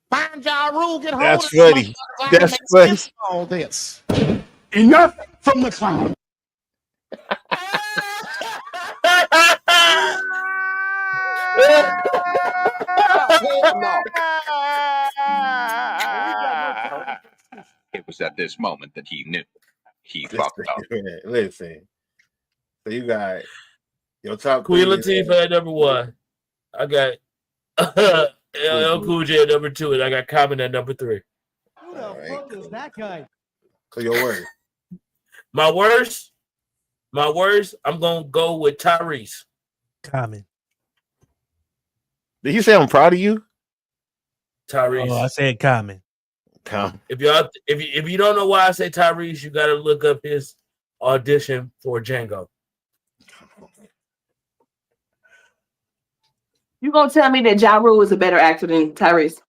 find Ja Rule, get hold That's of funny. That's funny. All this. Enough from the clown. It was at this moment that he knew he fucked up. Listen. So you got your top Queen three. Latifah at number 1. I got LL Cool J at number 2, and I got Common at number 3. Who the fuck is that guy? So your word. My worst, I'm gonna go with Tyrese. Common. Did you say I'm proud of you? Tyrese. Oh, I said Common. If you don't know why I say Tyrese, you gotta look up his audition for Django. You gonna tell me that Ja Rule is a better actor than Tyrese?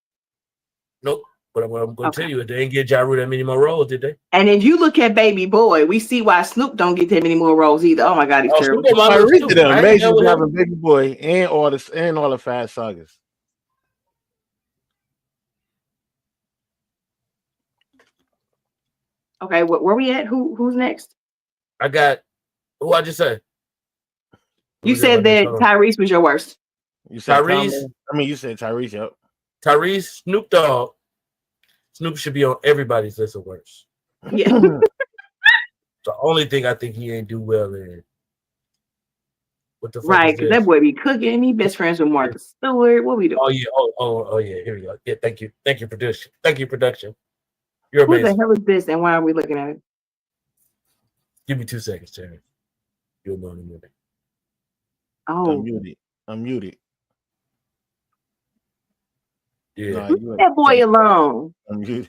Nope. But what I'm gonna tell you, they didn't get Ja Rule that many more roles, did they? And if you look at Baby Boy, we see why Snoop don't get that many more roles either. Oh my God, he's terrible. Tyrese did an amazing job in Baby Boy and all the Fast Sagas. Okay, where we at? Who's next? I got who I just said. You said that Tyrese was your worst. You said Tyrese. You said Tyrese. Yep. Tyrese, Snoop Dogg. Snoop should be on everybody's list of worst. Yeah. The only thing I think he ain't do well in. What the fuck Right, is because this? that boy be cooking. He best friends with Martha Stewart. What we doing? Oh yeah. Oh yeah. Here we go. Yeah. Thank you, production. Thank you, production. You're Who amazing. the hell is this, and why are we looking at it? Give me 2 seconds, Terry. You'll know in a minute. Oh, I'm muted. Yeah. Leave that boy alone.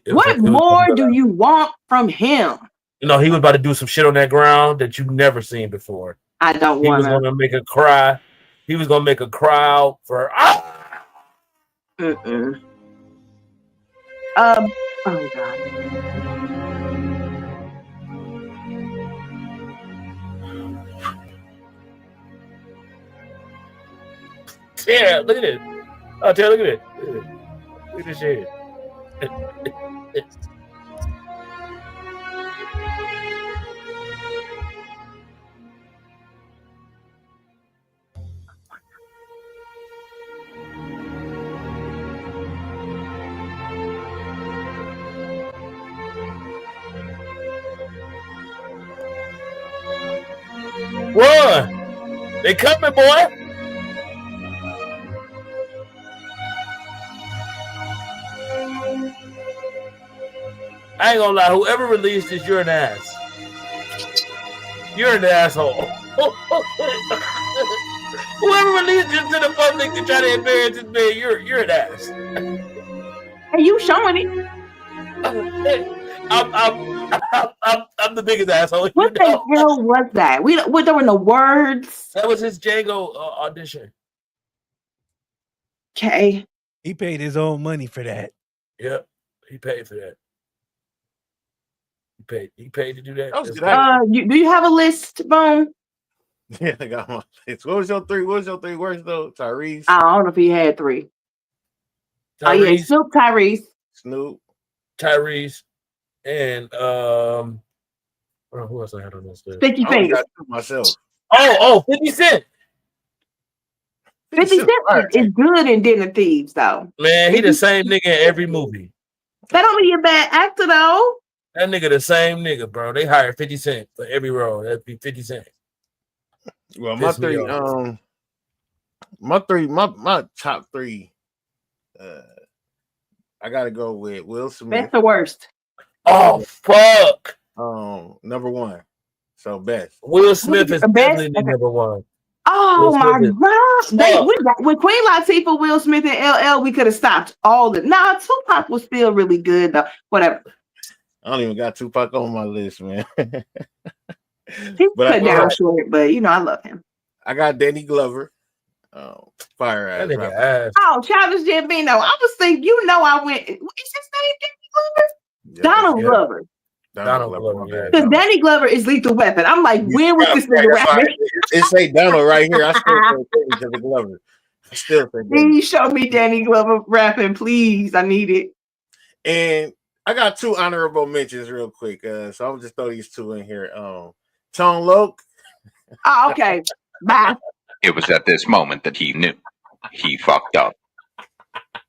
What more do you want from him? You know, he was about to do some shit on that ground that you've never seen before. I don't want to. He was going to make a cry. He was going to make a crowd for. Oh God. Yeah, look at it. Oh, Taylor, look at it. Look at this shit. Run! They coming, boy! I ain't gonna lie, whoever released this, you're an ass. You're an asshole. Whoever released this to the public to try to embarrass this man, you're an ass. Are you showing it? I'm the biggest asshole. What the hell was that? There were no words. That was his Django audition. Okay. He paid his own money for that. Yep, he paid for that. He paid to do that. Do you have a list, Bone? Yeah, I got my list. What was your three words though? Tyrese. I don't know if he had 3. Tyrese, Oh yeah, Snoop, Tyrese, and who else I had on this list? Sticky Fingers. Myself. 50 Cent. 50 Cent is good in Dinner Thieves, though. Man, he the same nigga in every movie. That don't mean he a bad actor, though. That nigga the same nigga, bro. They hired 50 Cent for every role. That'd be 50 Cent. Well, my top 3. I gotta go with Will Smith. Best or worst? Oh fuck. Number 1. So best. Will Smith is definitely number 1. Oh my God! With Queen Latifah, Will Smith, and LL, we could have stopped all the. Nah, Tupac was still really good though. Whatever. I don't even got Tupac on my list, man. He cut down short, but I love him. I got Danny Glover. Fire ass. Oh, Childish Gambino. I was thinking, I went. Is his name Danny Glover? Yeah, Donald Glover. Donald Glover. Because Danny Glover is Lethal Weapon. I'm like, when was this nigga rapping? It say Donald right here. I still say Danny Glover. I still say Danny. Please show me Danny Glover rapping, please. I need it. And I got 2 honorable mentions real quick. So I'm just throw these 2 in here. Tone Loc. Oh, okay. Bye. It was at this moment that he knew he fucked up.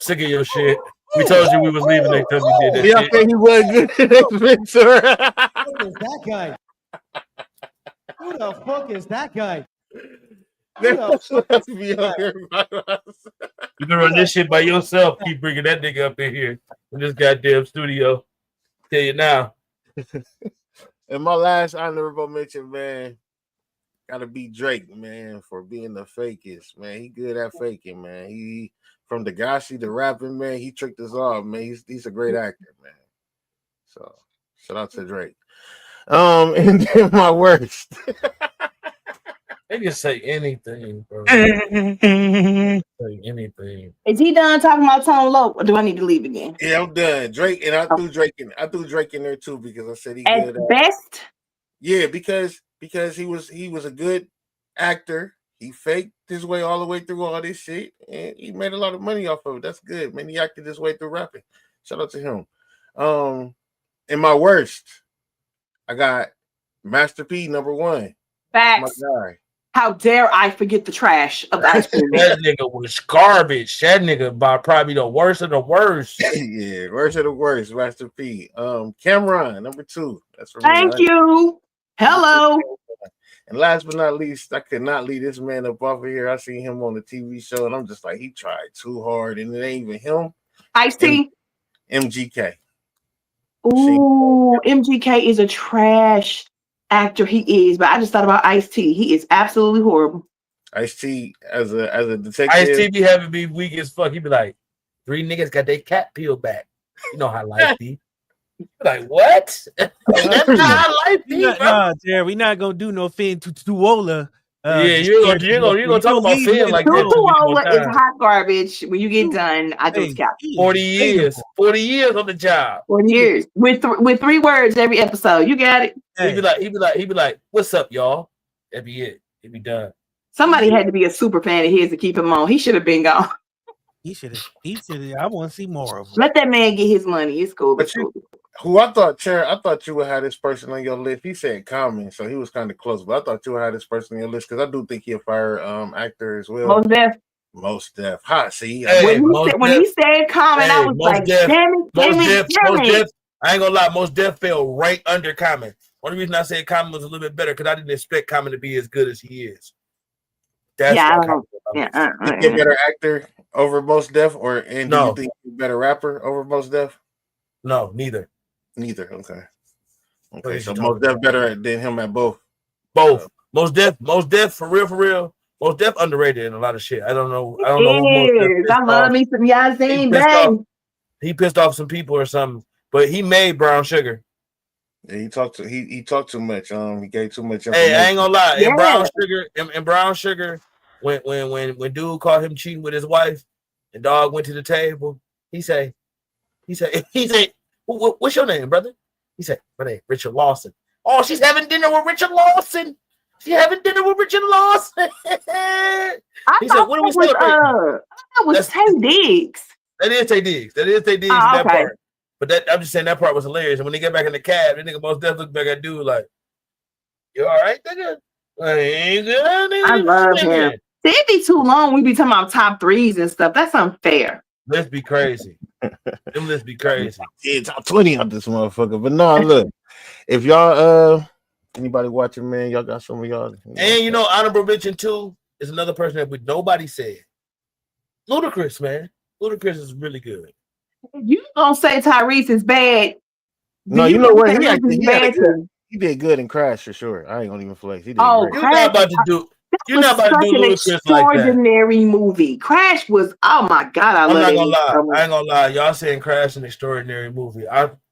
Sick of your shit. We told you we was leaving next time you did that Y'all shit. think he wasn't good at Ventura? Who is that guy? Who the fuck is that guy? Let's be on here by us. You can run this shit by yourself. Keep bringing that nigga up in here in this goddamn studio. Tell you now. And my last honorable mention, man, gotta be Drake, man, for being the fakest, man. He good at faking, man. He from the Gashi to rapping, man. He tricked us all, man. He's a great actor, man. So shout out to Drake. And then my worst. They can say anything, bro. Say anything. Is he done talking about Tone Loc, or do I need to leave again? Yeah, I'm done. Drake, and I threw Drake in there too because I said he At good at best. Yeah, because he was a good actor. He faked his way all the way through all this shit, and he made a lot of money off of it. That's good, man. He acted his way through rapping. Shout out to him. In my worst, I got Master P #1. Facts. My guy. How dare I forget the trash of the ice cream? That nigga was garbage. That nigga by probably the worst of the worst. Yeah, worst of the worst, Master P. Cameron #2. That's for me. Thank you. Hello. And last but not least, I could not leave this man up off of here. I seen him on the TV show, and I'm just like, he tried too hard, and it ain't even him. Ice-T. MGK. Ooh, MGK is a trash actor. He is, but I just thought about Ice-T. He is absolutely horrible. Ice-T as a detective. Ice-T be having me weak as fuck. He be like, 3 niggas got their cat peeled back. You know how life be. Like, what? That's not how life be, bro. Nah, Jerry, we not gonna do no Finn Tuola. You're gonna talk about Finn like that. Tuola is hot garbage. When you get done, I just count. 40 years. 40 years on the job. 40 years. With 3 words every episode. You got it. He be like, what's up, y'all? That'd be it. He'd be done. Somebody had to be a super fan of his to keep him on. He should have been gone. He should have. I want to see more of him. Let that man get his money. It's cool. But who I thought you would have this person on your list. He said Common, so he was kind of close. But I thought you would have this person on your list because I do think he'll fire actor as well. Most Def. Hot. See, when he said Common, I was like, damn it. I ain't gonna lie, Most Def fell right under Common. One reason I said Common was a little bit better because I didn't expect Common to be as good as he is. That's a better actor over Most Def, do you think he's a better rapper over Most Def? No, neither. Okay, so Most Def better than him at both. Most Def for real. Most Def underrated in a lot of shit. I don't know. I love me some Yazin, bang. He pissed off some people or something, but he made Brown Sugar. Yeah, he talked too much. He gave too much. Hey, I ain't gonna lie. In Brown Sugar, when dude caught him cheating with his wife, and dog went to the table, he said, what's your name, brother? He said, my name, Richard Lawson. Oh, she's having dinner with Richard Lawson. He said, what are we celebrating? That was Tay Diggs. That is Tay Diggs in that part. But I'm just saying that part was hilarious. And when they get back in the cab, the nigga Most definitely look back at dude like, you all right, nigga? I love him. It'd be too long. We be talking about top 3s and stuff. That's unfair. Let's be crazy. Let's be crazy. Yeah, top 20 on this motherfucker. But no, look, if y'all anybody watching, man, y'all got some of y'all. And honorable mention too is another person that nobody said. Ludacris, man. Ludacris is really good. You gonna say Tyrese is bad? No, you know what? He did good in Crash for sure. I ain't gonna even flex. He did great. You're not about to do Ludacris like that. Extraordinary movie. Crash was. Oh my god, I ain't gonna lie. Y'all saying Crash an extraordinary movie.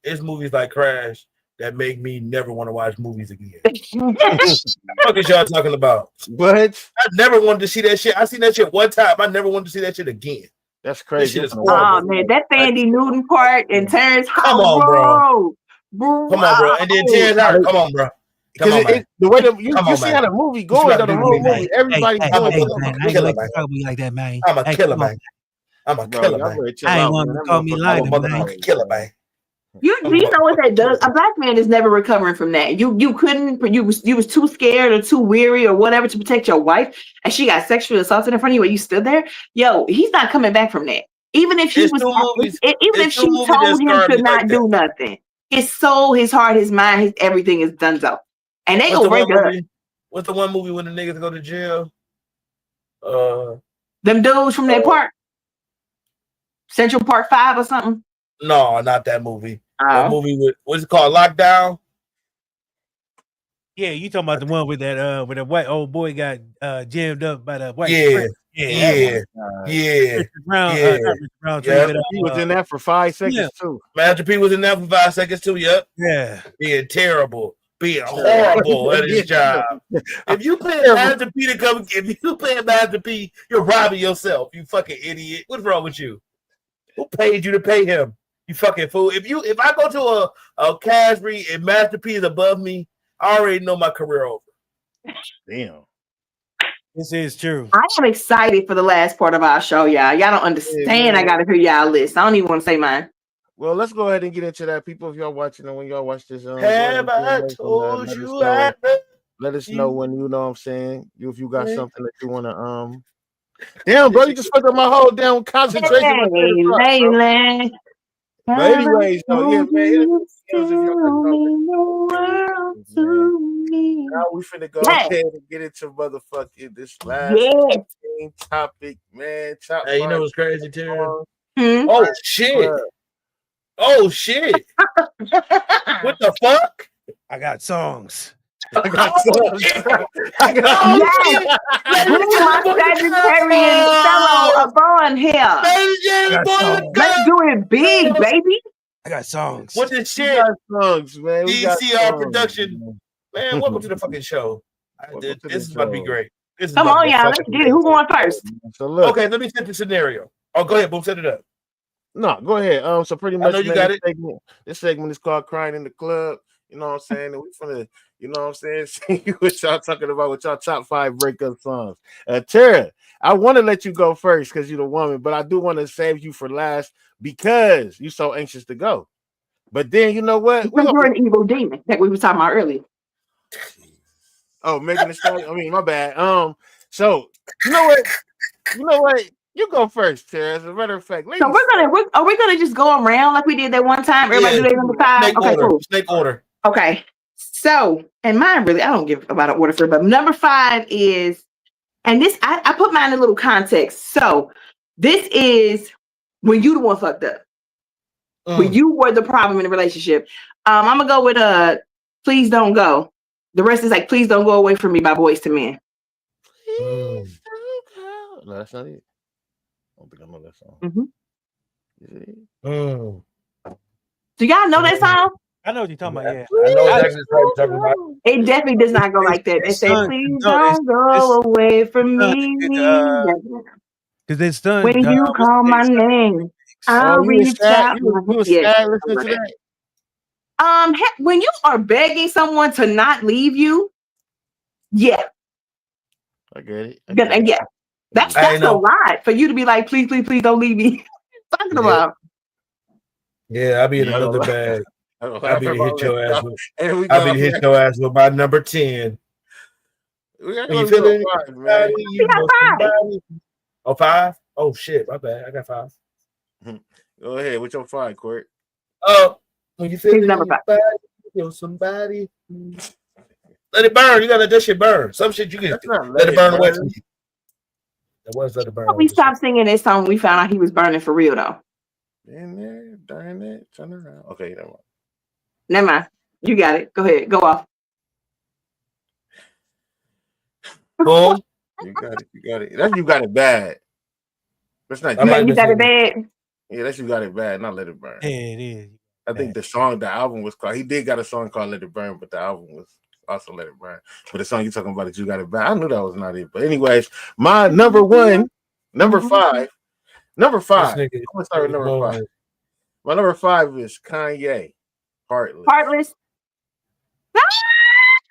It's movies like Crash that make me never want to watch movies again. What is y'all talking about? What? I never wanted to see that shit. I seen that shit one time. I never wanted to see that shit again. That's crazy. Oh man, that Sandy Newton part and Terrence Come on, bro. Come on, bro. And then Terrence Howard. Come on, bro. Come on, man. The way you see how the movie going, the whole movie, everybody going. I'm a killer, man. I'm a killer, man. I ain't want to call me lying, I'm a killer, man. You know what that does? A black man is never recovering from that. You was too scared or too weary or whatever to protect your wife, and she got sexually assaulted in front of you, and you stood there. Yo, he's not coming back from that. Even if he It's was, two movies. even if It's she two movies that told him scarred to me not like do that. nothing, his soul, his heart, his mind, his everything is done so. And they What's gonna the break one up. movie? What's the one movie when the niggas go to jail? Them dudes from that park, Central Park 5 or something. No, not that movie. The Oh. movie with what's it called? Lockdown. Yeah, you talking about the one with that with the white old boy got jammed up by the white. Yeah, Yeah. Richard Brown, yeah. not Richard Brown, Yeah. but, He was in that for 5 seconds yeah. too. Master P was in that for 5 seconds too. Yep. Yeah. Being terrible, being horrible at his job. If you pay Master P to come, if you pay Master P, you're robbing yourself. You fucking idiot. What's wrong with you? Who paid you to pay him? You fucking fool. If I go to a cash read and Master P is above me, I already know my career over. Damn. This is true. I am excited for the last part of our show, y'all. Y'all don't understand. I gotta hear y'all list. I don't even want to say mine. Well, let's go ahead and get into that, people. If y'all watching and when y'all watch this, have I told you? Let us know when you know what I'm saying. If you got something that you want to Damn, bro, you just fucked up my whole damn concentration. Hey, but anyways, though, yeah, man. Now we finna go ahead and get into motherfucking this last main topic, man. Hey, you know what's crazy, Terry? Oh shit! Oh shit! What the fuck? I got songs. I got my Sagittarian fellow upon here. Let's do it big, baby. I got songs. What this shit? Songs, man. DCR production. Man, welcome to the fucking show. This is about to be great. Come on, y'all. Let's get it. Who going first? So look. Okay, let me set the scenario. Oh, go ahead, boom, set it up. No, go ahead. So pretty much, I know you got it. This segment is called "Crying in the Club." You know what I'm saying? And we finna, you know what I'm saying? See what y'all talking about with y'all top 5 breakup songs. Tara, I want to let you go first because you're the woman, but I do want to save you for last because you're so anxious to go. But then you know what? You're an evil demon that we were talking about earlier. Oh, Megan Thee Stallion. I mean, my bad. So you know what? You go first, Tara. As a matter of fact, so are we gonna just go around like we did that one time? Everybody do their number 5. Okay, cool. Snake order. Okay. So, and mine really, I don't give about an order for it, but number 5 is, and this I put mine in a little context. So this is when you the one fucked up. When you were the problem in the relationship. I'm gonna go with Please Don't Go. The rest is like Please Don't Go Away From Me by Boyz II Men. Please don't go. No, that's not it. I don't think I know that song. Do y'all know that song? I know what you're talking about. Yeah, I know exactly what you're talking about. It definitely does not go like that. It says, "Please don't go away from me." Because it's done. When you call my name, I'll reach out. Listening to that? When you are begging someone to not leave you, yeah, I get it. Yeah, that's a lot for you to be like, please, please, please don't leave me. Talking about. Yeah, I'll be in another bag. I'll be to hit your ass with. I'll be to hit your ass with my number 10. You feeling it? Oh, 5? Oh shit, my bad. I got 5. Go ahead. What's your 5, Court? When you feeling number 5, feel somebody. Let it burn. You gotta let that shit burn. Some shit you can let it burn away from you. That was Let It Burn. We stopped singing this song. We found out he was burning for real though. In there, darn it, turn around. Okay, never mind. You got it. Go ahead. Go off. Boom. You got it. That's You Got It Bad. That's not. You got it bad. Yeah, that's You Got It Bad. Not Let It Burn. Yeah, it is. I think the album was called. He did got a song called Let It Burn, but the album was also Let It Burn. But the song you're talking about is You Got It Bad. I knew that was not it. But anyways, my number 5. Number 5. I'm gonna start with number 5. My number 5 is Kanye. Heartless.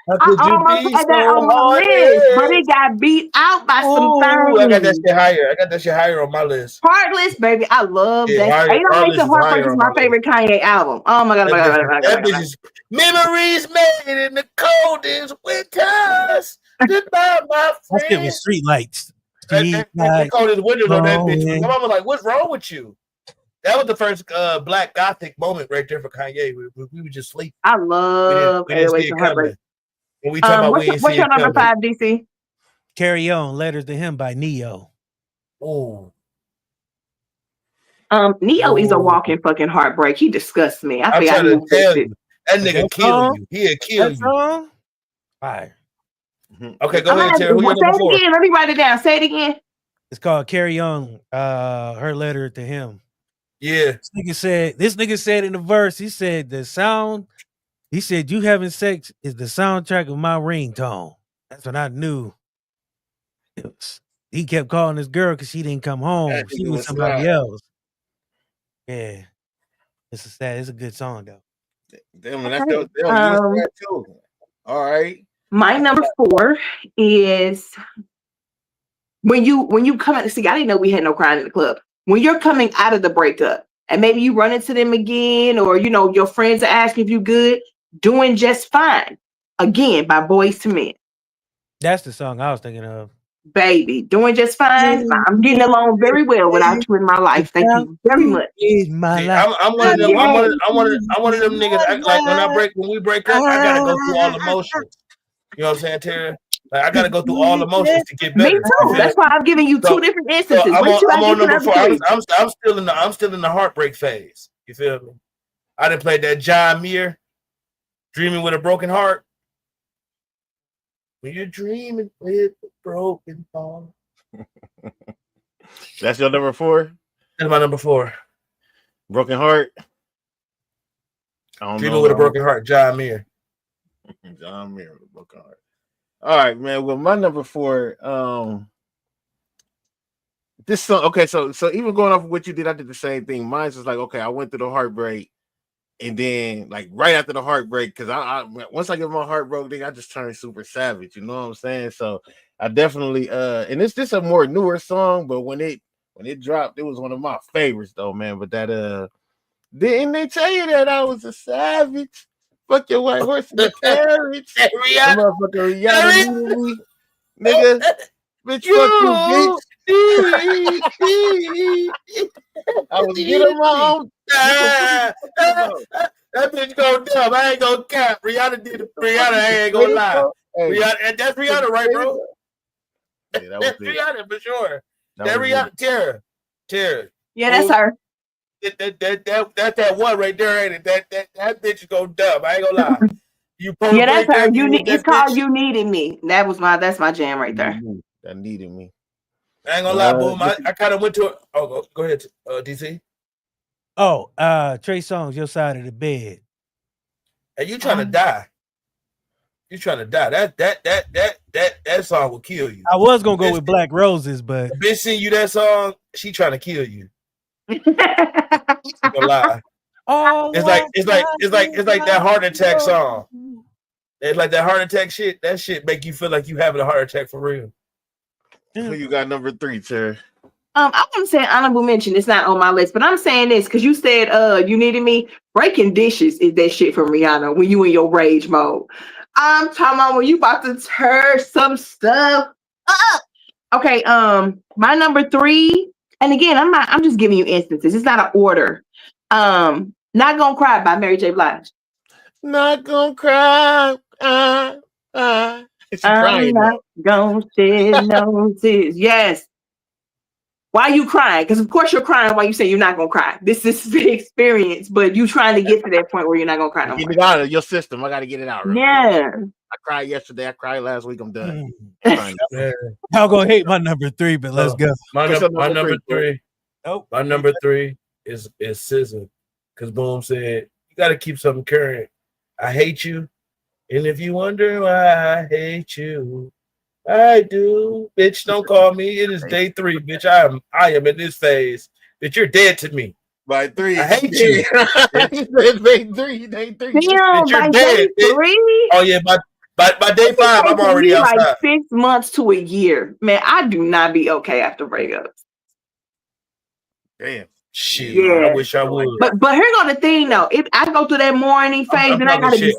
How could you be so heartless? But it got beat out by some things. I got that shit higher on my list. Heartless, baby. I love that. Ain't No Make the Heartbreaks is my favorite Kanye album. Oh my god. That bitch is memories made in the coldest winters. Goodbye, my friend. Let's give me Street Lights. They called his windows on that bitch. My mama like, what's wrong with you? That was the first black gothic moment right there for Kanye. We were just sleep. I love we didn't see it coming. When we talk about we ain't what's your number 5, DC? Carry On, Letters to Him by Neo. Oh. Neo is a walking fucking heartbreak. He disgusts me. I'm trying to tell you, that nigga kill you. He'll kill you. Fire. Okay, go ahead, Terry. Who your number 4? Again. Let me write it down. Say it again. It's called Carry On, Her Letter to Him. Yeah. This nigga said in the verse, he said you having sex is the soundtrack of my ringtone. That's when I knew. He kept calling this girl because she didn't come home. She was somebody else. Yeah. It's a good song though. Damn, that's too. All right. My number 4 is when you come out to see. I didn't know we had no crying in the club. When you're coming out of the breakup and maybe you run into them again, or your friends are asking if you good, Doing Just Fine, again by Boyz II Men. That's the song I was thinking of. Baby, Doing Just Fine. I'm getting along very well without you in my life. Thank you very much. I'm one of them. I'm one of them niggas. Like when we break up, I gotta go through all the motions. You know what I'm saying, Terry? Like, I gotta go through all the motions to get better. Me too. That's why I'm giving you 2 different instances. So I'm on number 4. I'm still in the heartbreak phase. You feel me? I done played that John Muir, Dreaming with a Broken Heart. When you're dreaming with a broken heart. That's your number 4? That's my number 4. Broken Heart. Dreaming with a Broken Heart, John Muir. John Muir with a Broken Heart. All right, man. Well, my number 4, this song. Okay, so even going off of what you did, I did the same thing. Mine's just like, okay, I went through the heartbreak, and then like right after the heartbreak, because I once I get my heart broke, I just turned super savage. You know what I'm saying? So I definitely and it's just a more newer song, but when it dropped, it was one of my favorites though, man. But that didn't they tell you that I was a savage? Fuck your white horse and the carriage. Motherfucker Rihanna, nigga. Bitch, fuck you, bitch. I was getting my own. That bitch go dumb. I ain't gonna cap. Rihanna did it. Rihanna, I ain't gonna lie. Hey, Rihanna, that's Rihanna, right, bro? Yeah, that's Rihanna for sure. That Rihanna, Tara. Yeah, that's her. That's that one right there, ain't it? That bitch go dumb. I ain't gonna lie. Yeah, that's her. It's called "You Needed Me." That's my jam right there. That needed me. I ain't gonna lie, boom. I kind of went to it. Oh, go ahead, DC. Oh, Trey Songz, Your Side of the Bed. And you trying to die? You trying to die? That song will kill you. I was gonna go with Black Roses, but bitch sing you that song. She trying to kill you. Gonna lie. It's like that heart attack song. It's like that heart attack shit. That shit make you feel like you having a heart attack for real. Who you got number 3, Terry? I want to say honorable mention. It's not on my list, but I'm saying this because you said You Needed Me. Breaking Dishes is that shit from Rihanna when you in your rage mode. I'm talking about when you about to tear some stuff up. Okay, my number 3, and again, I'm just giving you instances. It's not an order. Not Gonna Cry by Mary J. Blige. Not gonna cry. I'm not gonna shed no tears. Yes. Why are you crying? Because of course you're crying while you say you're not gonna cry. This is the experience, but you trying to get to that point where you're not gonna cry no more. Get it out of your system. I gotta get it out. Yeah. I cried yesterday. I cried last week. I'm done. Y'all gonna hate my number 3, but let's go. My number 3. Nope. My number 3 is SZA. Because Boom said you gotta keep something current. I hate you. And if you wonder why I hate you, I do. Bitch, don't call me. It is day 3, bitch. I am in this phase. Bitch, you're dead to me. By 3. I hate you. Day 3. Bitch, you're dead. 3? Oh yeah, by day 5, I'm already outside. Like 6 months to a year. Man, I do not be okay after breakups. Damn. Shit, Yeah. I wish I would. But here's on the thing though. If I go through that morning phase, then I gotta be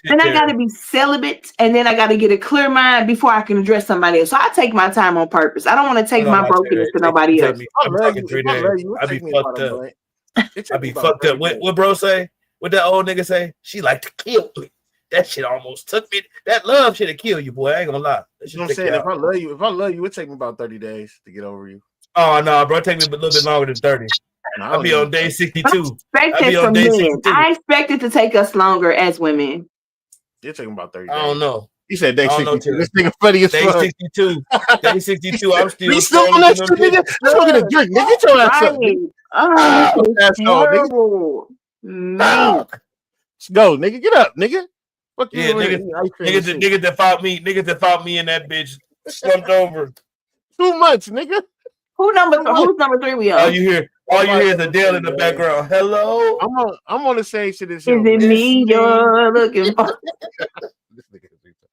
then I gotta be celibate, and then I gotta get a clear mind before I can address somebody else. So I take my time on purpose. I don't want to take my brokenness to nobody else. I'm talking 3 days. I be fucked up. I be fucked up. What bro say? What that old nigga say? She like to kill me. That shit almost took me. That love shit to kill you, boy. I ain't gonna lie. You know what I'm saying? If I love you, it take me about 30 days to get over you. Oh no, bro, it take me a little bit longer than 30. I'll be on day 62. I expect it to take us longer as women. It take about 30 days. I don't know. He said day 62. This nigga funny as fuck. Day 62. Day 62. I'm still. You still on that shit, nigga? Let's go get a drink, nigga. Get your ass up. Oh, that's terrible. Let's go, nigga. Get up, nigga. Fuck you. Yeah, niggas that fought me. Niggas that fought me and that bitch slumped over. Too much, nigga. Who's number 3 we on? All you hear is Adele in the background. Hello. I'm on the same shit as Is it me you're looking for?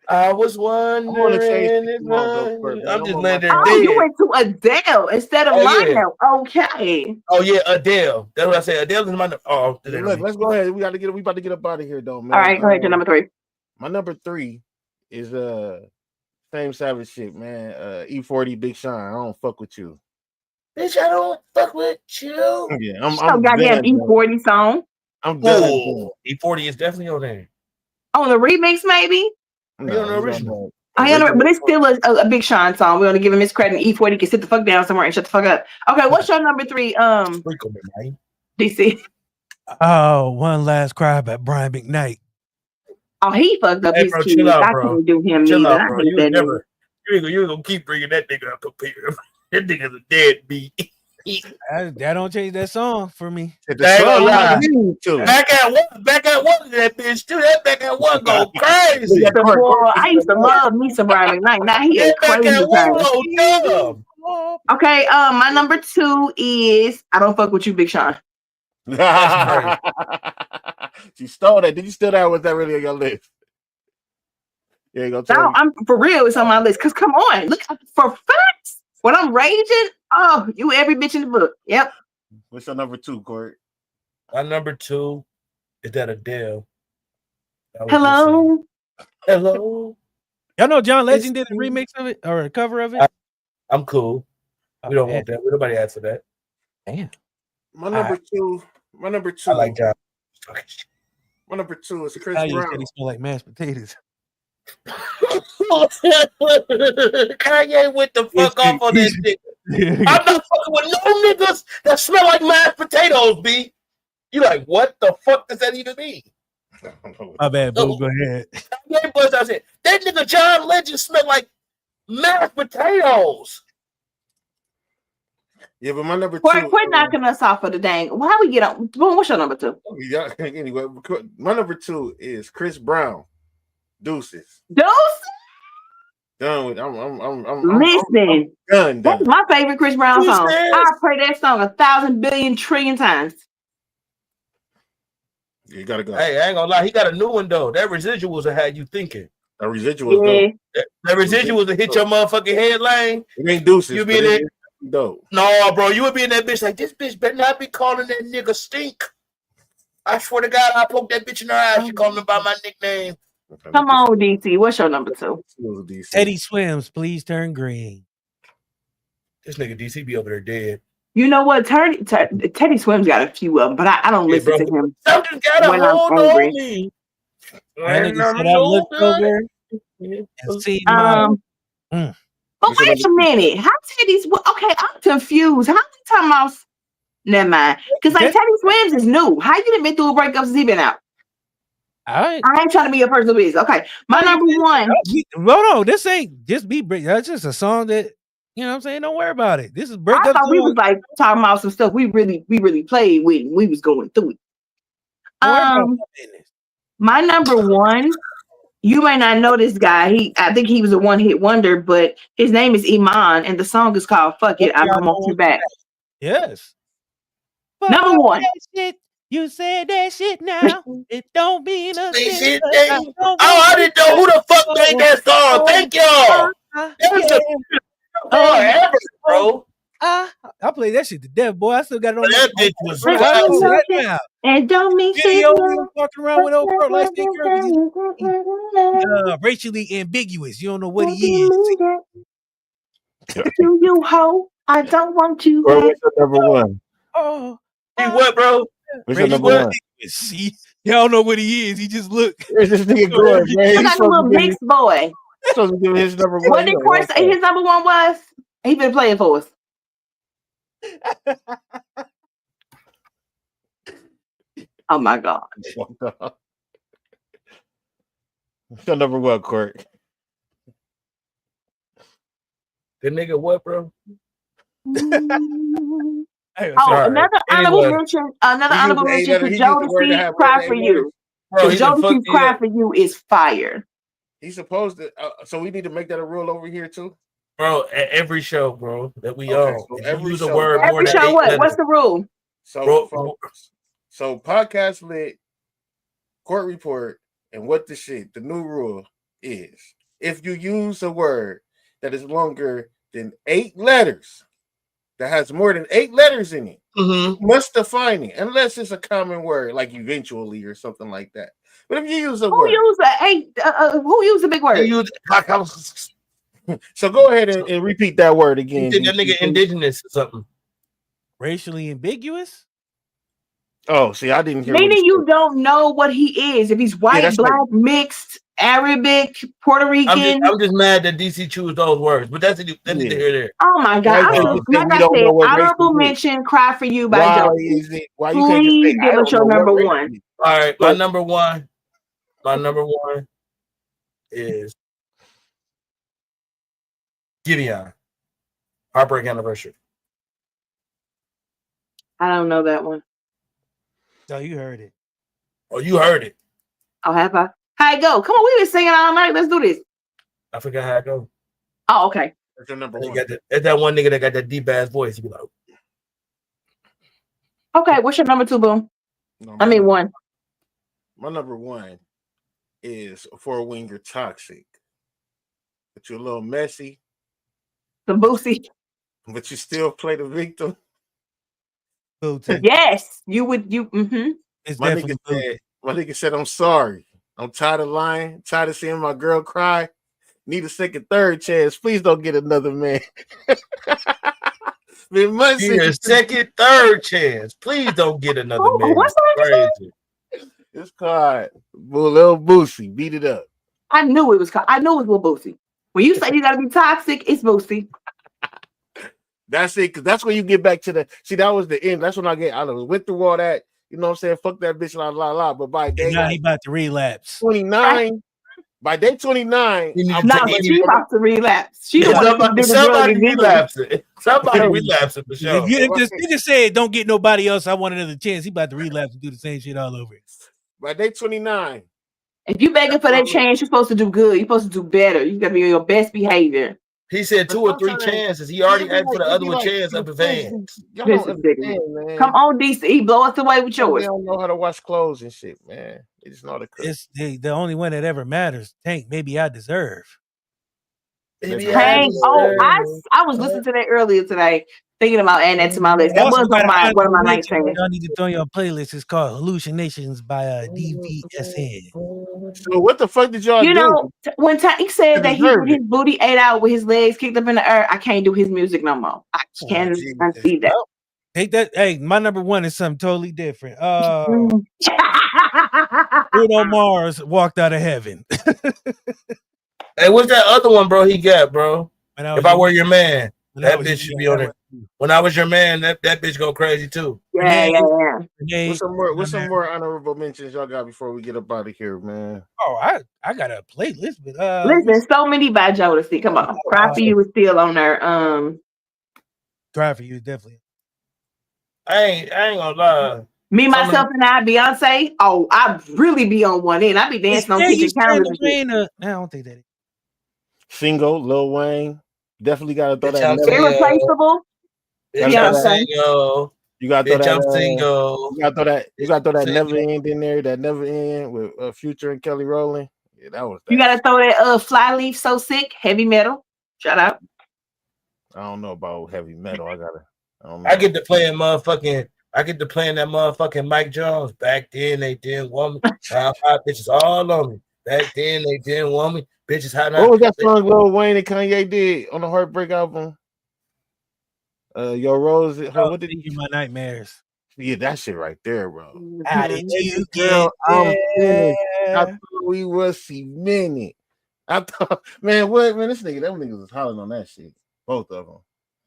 I was wondering. I'm just letting her dead. You went to Adele instead of Lionel. Yeah. Okay. Oh yeah, Adele. That's what I said. Adele is my. Oh, look, let's go ahead. We about to get up out of here, though, man. All right, go ahead to number 3. My number 3 is same savage shit, man. E40 Big Sean. I don't fuck with you. Bitch, I don't fuck with you. Yeah, I'm goddamn E40 song. I'm done. E40 is definitely on there. On the remix, maybe. No, on the original. But it's still a Big Sean song. We want to give him his credit. And E40 can sit the fuck down somewhere and shut the fuck up. Okay, what's your number 3? DC. Oh, One Last Cry by Brian McKnight. Oh, he fucked up his keys. I couldn't do him Chill neither. out, bro. You ain't gonna keep bringing that nigga up up here. That nigga's a deadbeat. That don't change that song for me. Back at one, that bitch too. That back at one go crazy. I used to love me some Brian McKnight. Now he is crazy. Okay, my number 2 is I Don't Fuck With You, Big Sean. She stole that. Did you steal that? Or was that really on your list? Yeah, go. No, I'm for real. It's on my list. Cause come on, look for facts. When I'm raging, oh, you every bitch in the book. Yep. What's your number 2, Court? My number 2 is that Adele. Hello. Hello. Y'all know John Legend did a remix of it or a cover of it? I'm cool. We don't want that. Nobody asked for that. Damn. My number 2. I like John. My number 2 is Chris Brown. You said he smell like mashed potatoes. Kanye went the fuck off on that shit. I'm not fucking with no niggas that smell like mashed potatoes, B. You like, what the fuck does that even mean? My bad, boo. Go ahead. That nigga John Legend smell like mashed potatoes. Yeah, but my number 2. Quit knocking us off of the dang. Why we get on? What's your number 2? Anyway, my number 2 is Chris Brown. Deuces. Done with. Listen. Done. That's my favorite Chris Brown song. I play that song 1,000 billion trillion times. You gotta go. Hey, I ain't gonna lie. He got a new one though. That residuals will have you thinking. A residuals, that residuals will hit your motherfucking head lane. It ain't Deuces. You be in it. No, bro. You would be in that bitch like this. Bitch better not be calling that nigga stink. I swear to God, I poke that bitch in her eye. She called me by my nickname. Come on, DC. What's your number 2? Teddy Swims, Please Turn Green. This nigga DC be over there dead. You know what? Teddy Swims got a few of them, but I don't listen to him. Something got a hold on me. But wait a minute. How Teddy's? Okay, I'm confused. How many times? Never mind. Because like Teddy Swims is new. How you done been through breakups since he been out? I ain't trying to be a personal business. Okay, my number 1. No, this ain't just be break. That's just a song that you know what I'm saying. Don't worry about it. This is breakup. I thought we was like talking about some stuff we really played with. We was going through it. My number 1. You may not know this guy. I think he was a one-hit wonder, but his name is Iman, and the song is called "Fuck It." I don't want you back. Yes. Number 1. You said that shit now. It don't mean a thing. I didn't know who the fuck made that song. Thank y'all. That was the ever, bro. I played that shit to death, boy. I still got it on That my bitch was I classic. know that now. And don't mix it Video we up. was walking around with old girl, light skinned girl, racially ambiguous. You don't know what he is. Do you hoe? I don't want you Or back. what's your number one? Oh, He what, bro? What's your racially number one? ambiguous. See, y'all know what he is. He just look. Where's this nigga going, man? I He's got a little mixed boy. supposed to give his number one. What did Court say his number one was? He been playing for us. Oh my God. What's your number one, Court? The nigga what, bro? Another honorable mention. Another honorable mention to Jodeci. Cry for You. Bro, The Jodeci Cry for You is fire. He's supposed to. So we need to make that a rule over here too. Bro, at every show, bro, that we Okay, own, so if every you use a show, word right? more Every than show, 8 what? letters, What's the rule? So, bro, so podcast lit, court report, and what the shit. The new rule is if you use a word that is longer than 8 letters, that has more than 8 letters in it, you must define it, unless it's a common word like eventually or something like that. But if you use a word, who used a big word? So go ahead and repeat that word again. You think that nigga indigenous or something? Racially ambiguous? Oh, see, I didn't hear. Meaning you don't know what he is. If he's white, black, mixed, Arabic, Puerto Rican. I'm just mad that DC chose those words, but that's neither here there. Oh my God! Like I said, honorable mention, "Cry for You" by Joe. Why you can't just say, give us your number one? All right, my number one is Gideon. Heartbreak Anniversary. I don't know that one. Oh, you heard it. Oh, you heard it. Oh, have I? How it go? Come on, we've been singing all night. Let's do this. I forgot how it go. Oh, okay. That's your number one. That's that one nigga that got that deep ass voice. You be like, okay, what's your number two, Boom? One. My number one is For When You're Toxic. But you're a little messy. The Boosie. But you still play the victim. Yes, you would. My nigga said, I'm sorry. I'm tired of lying, tired of seeing my girl cry. Need a second, third chance. Please don't get another man. Need a second, third chance. Please don't get another man. What's that? It's called Lil Boosie. Beat it up. I knew it was Lil Boosie. When you say you gotta be toxic, it's Boosie. That's it, because that's when you get back to that was the end. That's when I went through all that. You know what I'm saying? Fuck that bitch, la. But by day now he about to relapse. 29, by day 29, she about to relapse. She somebody relapsing. Somebody relapsing for sure. If this nigga said don't get nobody else, I want another chance. He about to relapse and do the same shit all over. By day 29. If you begging for that chance, you're supposed to do good. You're supposed to do better. You gotta be on your best behavior. He said 2 or 3 chances. He already asked for the other one chance up his hands. Y'all don't understand, man. Come on, DC. Blow us away with yours. They don't know how to wash clothes and shit, man. They just know how to cook. It's the only one that ever matters. Tank, maybe I deserve. Tank. Oh, I was listening to that earlier today, thinking about adding that to my list. That was on one of my night trains. Y'all need to throw your playlist. It's called Hallucinations by DVSN. So what the fuck did y'all do? You know, when Tank said that he put his booty ate out with his legs kicked up in the air, I can't do his music no more. I can't see that. Well, take that. Hey, my number one is something totally different. Bruno Mars Walked Out of Heaven. Hey, what's that other one, bro? He got, bro. If I Were Your Man, that bitch should be on it. When I Was Your Man, that bitch go crazy too. Yeah. What's some more honorable mentions y'all got before we get up out of here, man? Oh, I got a playlist, but listen, so many by Jodeci. Come on, Cry for You is still on there. Cry for You is definitely. I ain't gonna lie. Me, Myself, and I, Beyonce. Oh, I really be on one end. I be dancing on kitchen counters. I don't think that. Single, Lil Wayne. Definitely gotta throw that. Irreplaceable. You gotta throw that. You gotta throw that Never End in there. That Never End with Future and Kelly Rowland. Yeah, that was. You gotta throw that Flyleaf So Sick, heavy metal. Shout out. I don't know about heavy metal. I don't know. I get to playing that motherfucking Mike Jones. Back then they didn't want me. Now hot bitches all on me. Back then they didn't want me. Bitches hot now. What was that song Lil Wayne and Kanye did on the Heartbreak album? Yo Rose. What did he? My nightmares. Yeah, that shit right there, bro. How did you Girl, get I'm finished. I there? thought we was cemented. I thought, man, what, man, them niggas was hollering on that shit. Both of them.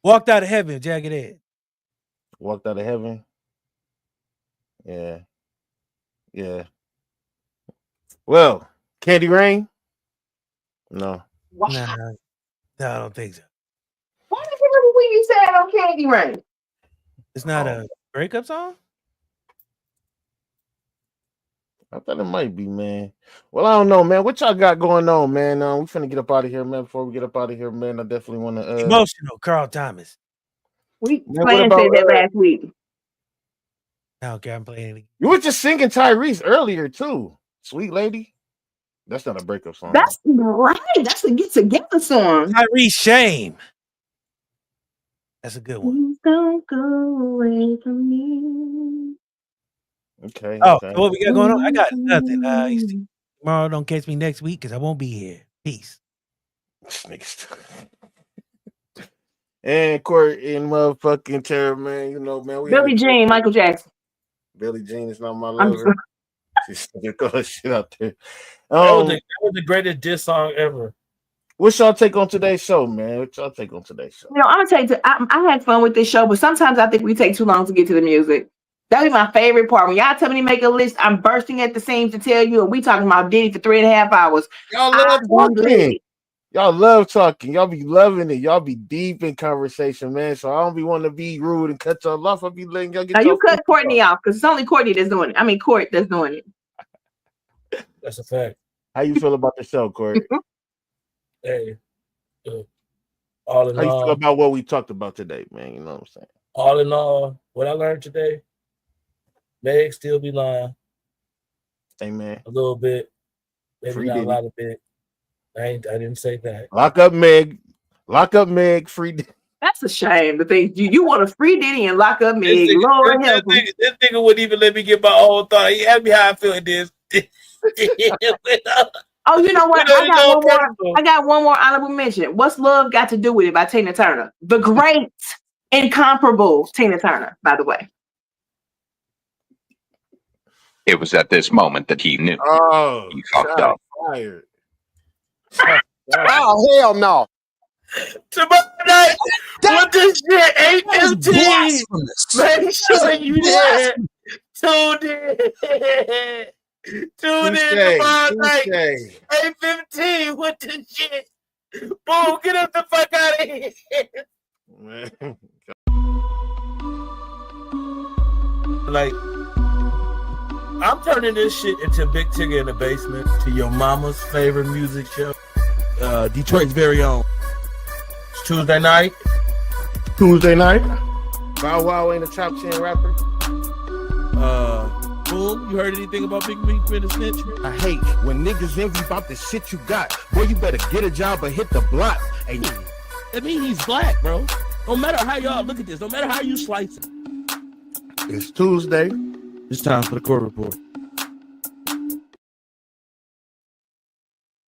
Walked Out of Heaven, Jagged Edge. Walked Out of Heaven. Yeah. Well, Candy Rain? No. Wow. No, I don't think so. Why did you remember when you said on Candy Rain? It's not a breakup song? I thought it might be, man. Well, I don't know, man. What y'all got going on, man? We finna get up out of here, man. Before we get up out of here, man, I definitely want to Emotional, Carl Thomas. We said that last week. Okay, I'm playing it. You were just singing Tyrese earlier too. Sweet Lady. That's not a breakup song. That's right. That's a get together song. Tyrese Shame. That's a good one. Please don't go away from me. Okay. Oh, so what we got going on? I got nothing. Tomorrow, don't catch me next week because I won't be here. Peace. And Court and motherfucking Terror, man. You know, man. Billie Jean, Michael Jackson. Billie Jean is not my lover. She's got shit out there. That was the greatest diss song ever. What's y'all take on today's show, man? What y'all take on today's show? You know, I'm gonna take. I had fun with this show, but sometimes I think we take too long to get to the music. That be my favorite part. When y'all tell me to make a list, I'm bursting at the seams to tell you, and we talking about Diddy for 3.5 hours. Y'all love talking. Y'all love talking. Y'all be loving it. Y'all be deep in conversation, man. So I don't be wanting to be rude and cut y'all off. I be letting y'all get. Now you cut Courtney off because it's only Courtney that's doing it. I mean, Court that's doing it. That's a fact. How you feel about the show, Court? Hey, all in How you all, feel about what we talked about today, man? You know what I'm saying? All in all, what I learned today, Meg still be lying. Amen. A little bit, maybe Free not Diddy. a lot of bit. I didn't say that. Lock up Meg. Free Diddy. That's a shame. The thing you want to free Diddy and lock up Meg. Lord help him. This nigga wouldn't even let me get my own thought. He asked me how I feel in this. Oh, you know what? I got one more honorable mention. What's Love Got to Do with It by Tina Turner? The great, incomparable Tina Turner, by the way. It was at this moment that he knew. Oh, he fucked up. Fired. Oh, hell no. Tomorrow night, what this shit, 8:15. Make sure you there. Tune in. Tune in tomorrow night, 8:15 with the shit. Boom, get us the fuck out of here. Man. Like, I'm turning this shit into Big Tigger in the Basement, to your mama's favorite music show, Detroit's very own. It's Tuesday night. Bow Wow ain't a top 10 rapper. Boom, you heard anything about Big Meat being a snitch? I hate when niggas envy about the shit you got. Boy, you better get a job or hit the block. Hey, I mean, he's black, bro. No matter how y'all look at this, no matter how you slice it. It's Tuesday. It's time for the court report.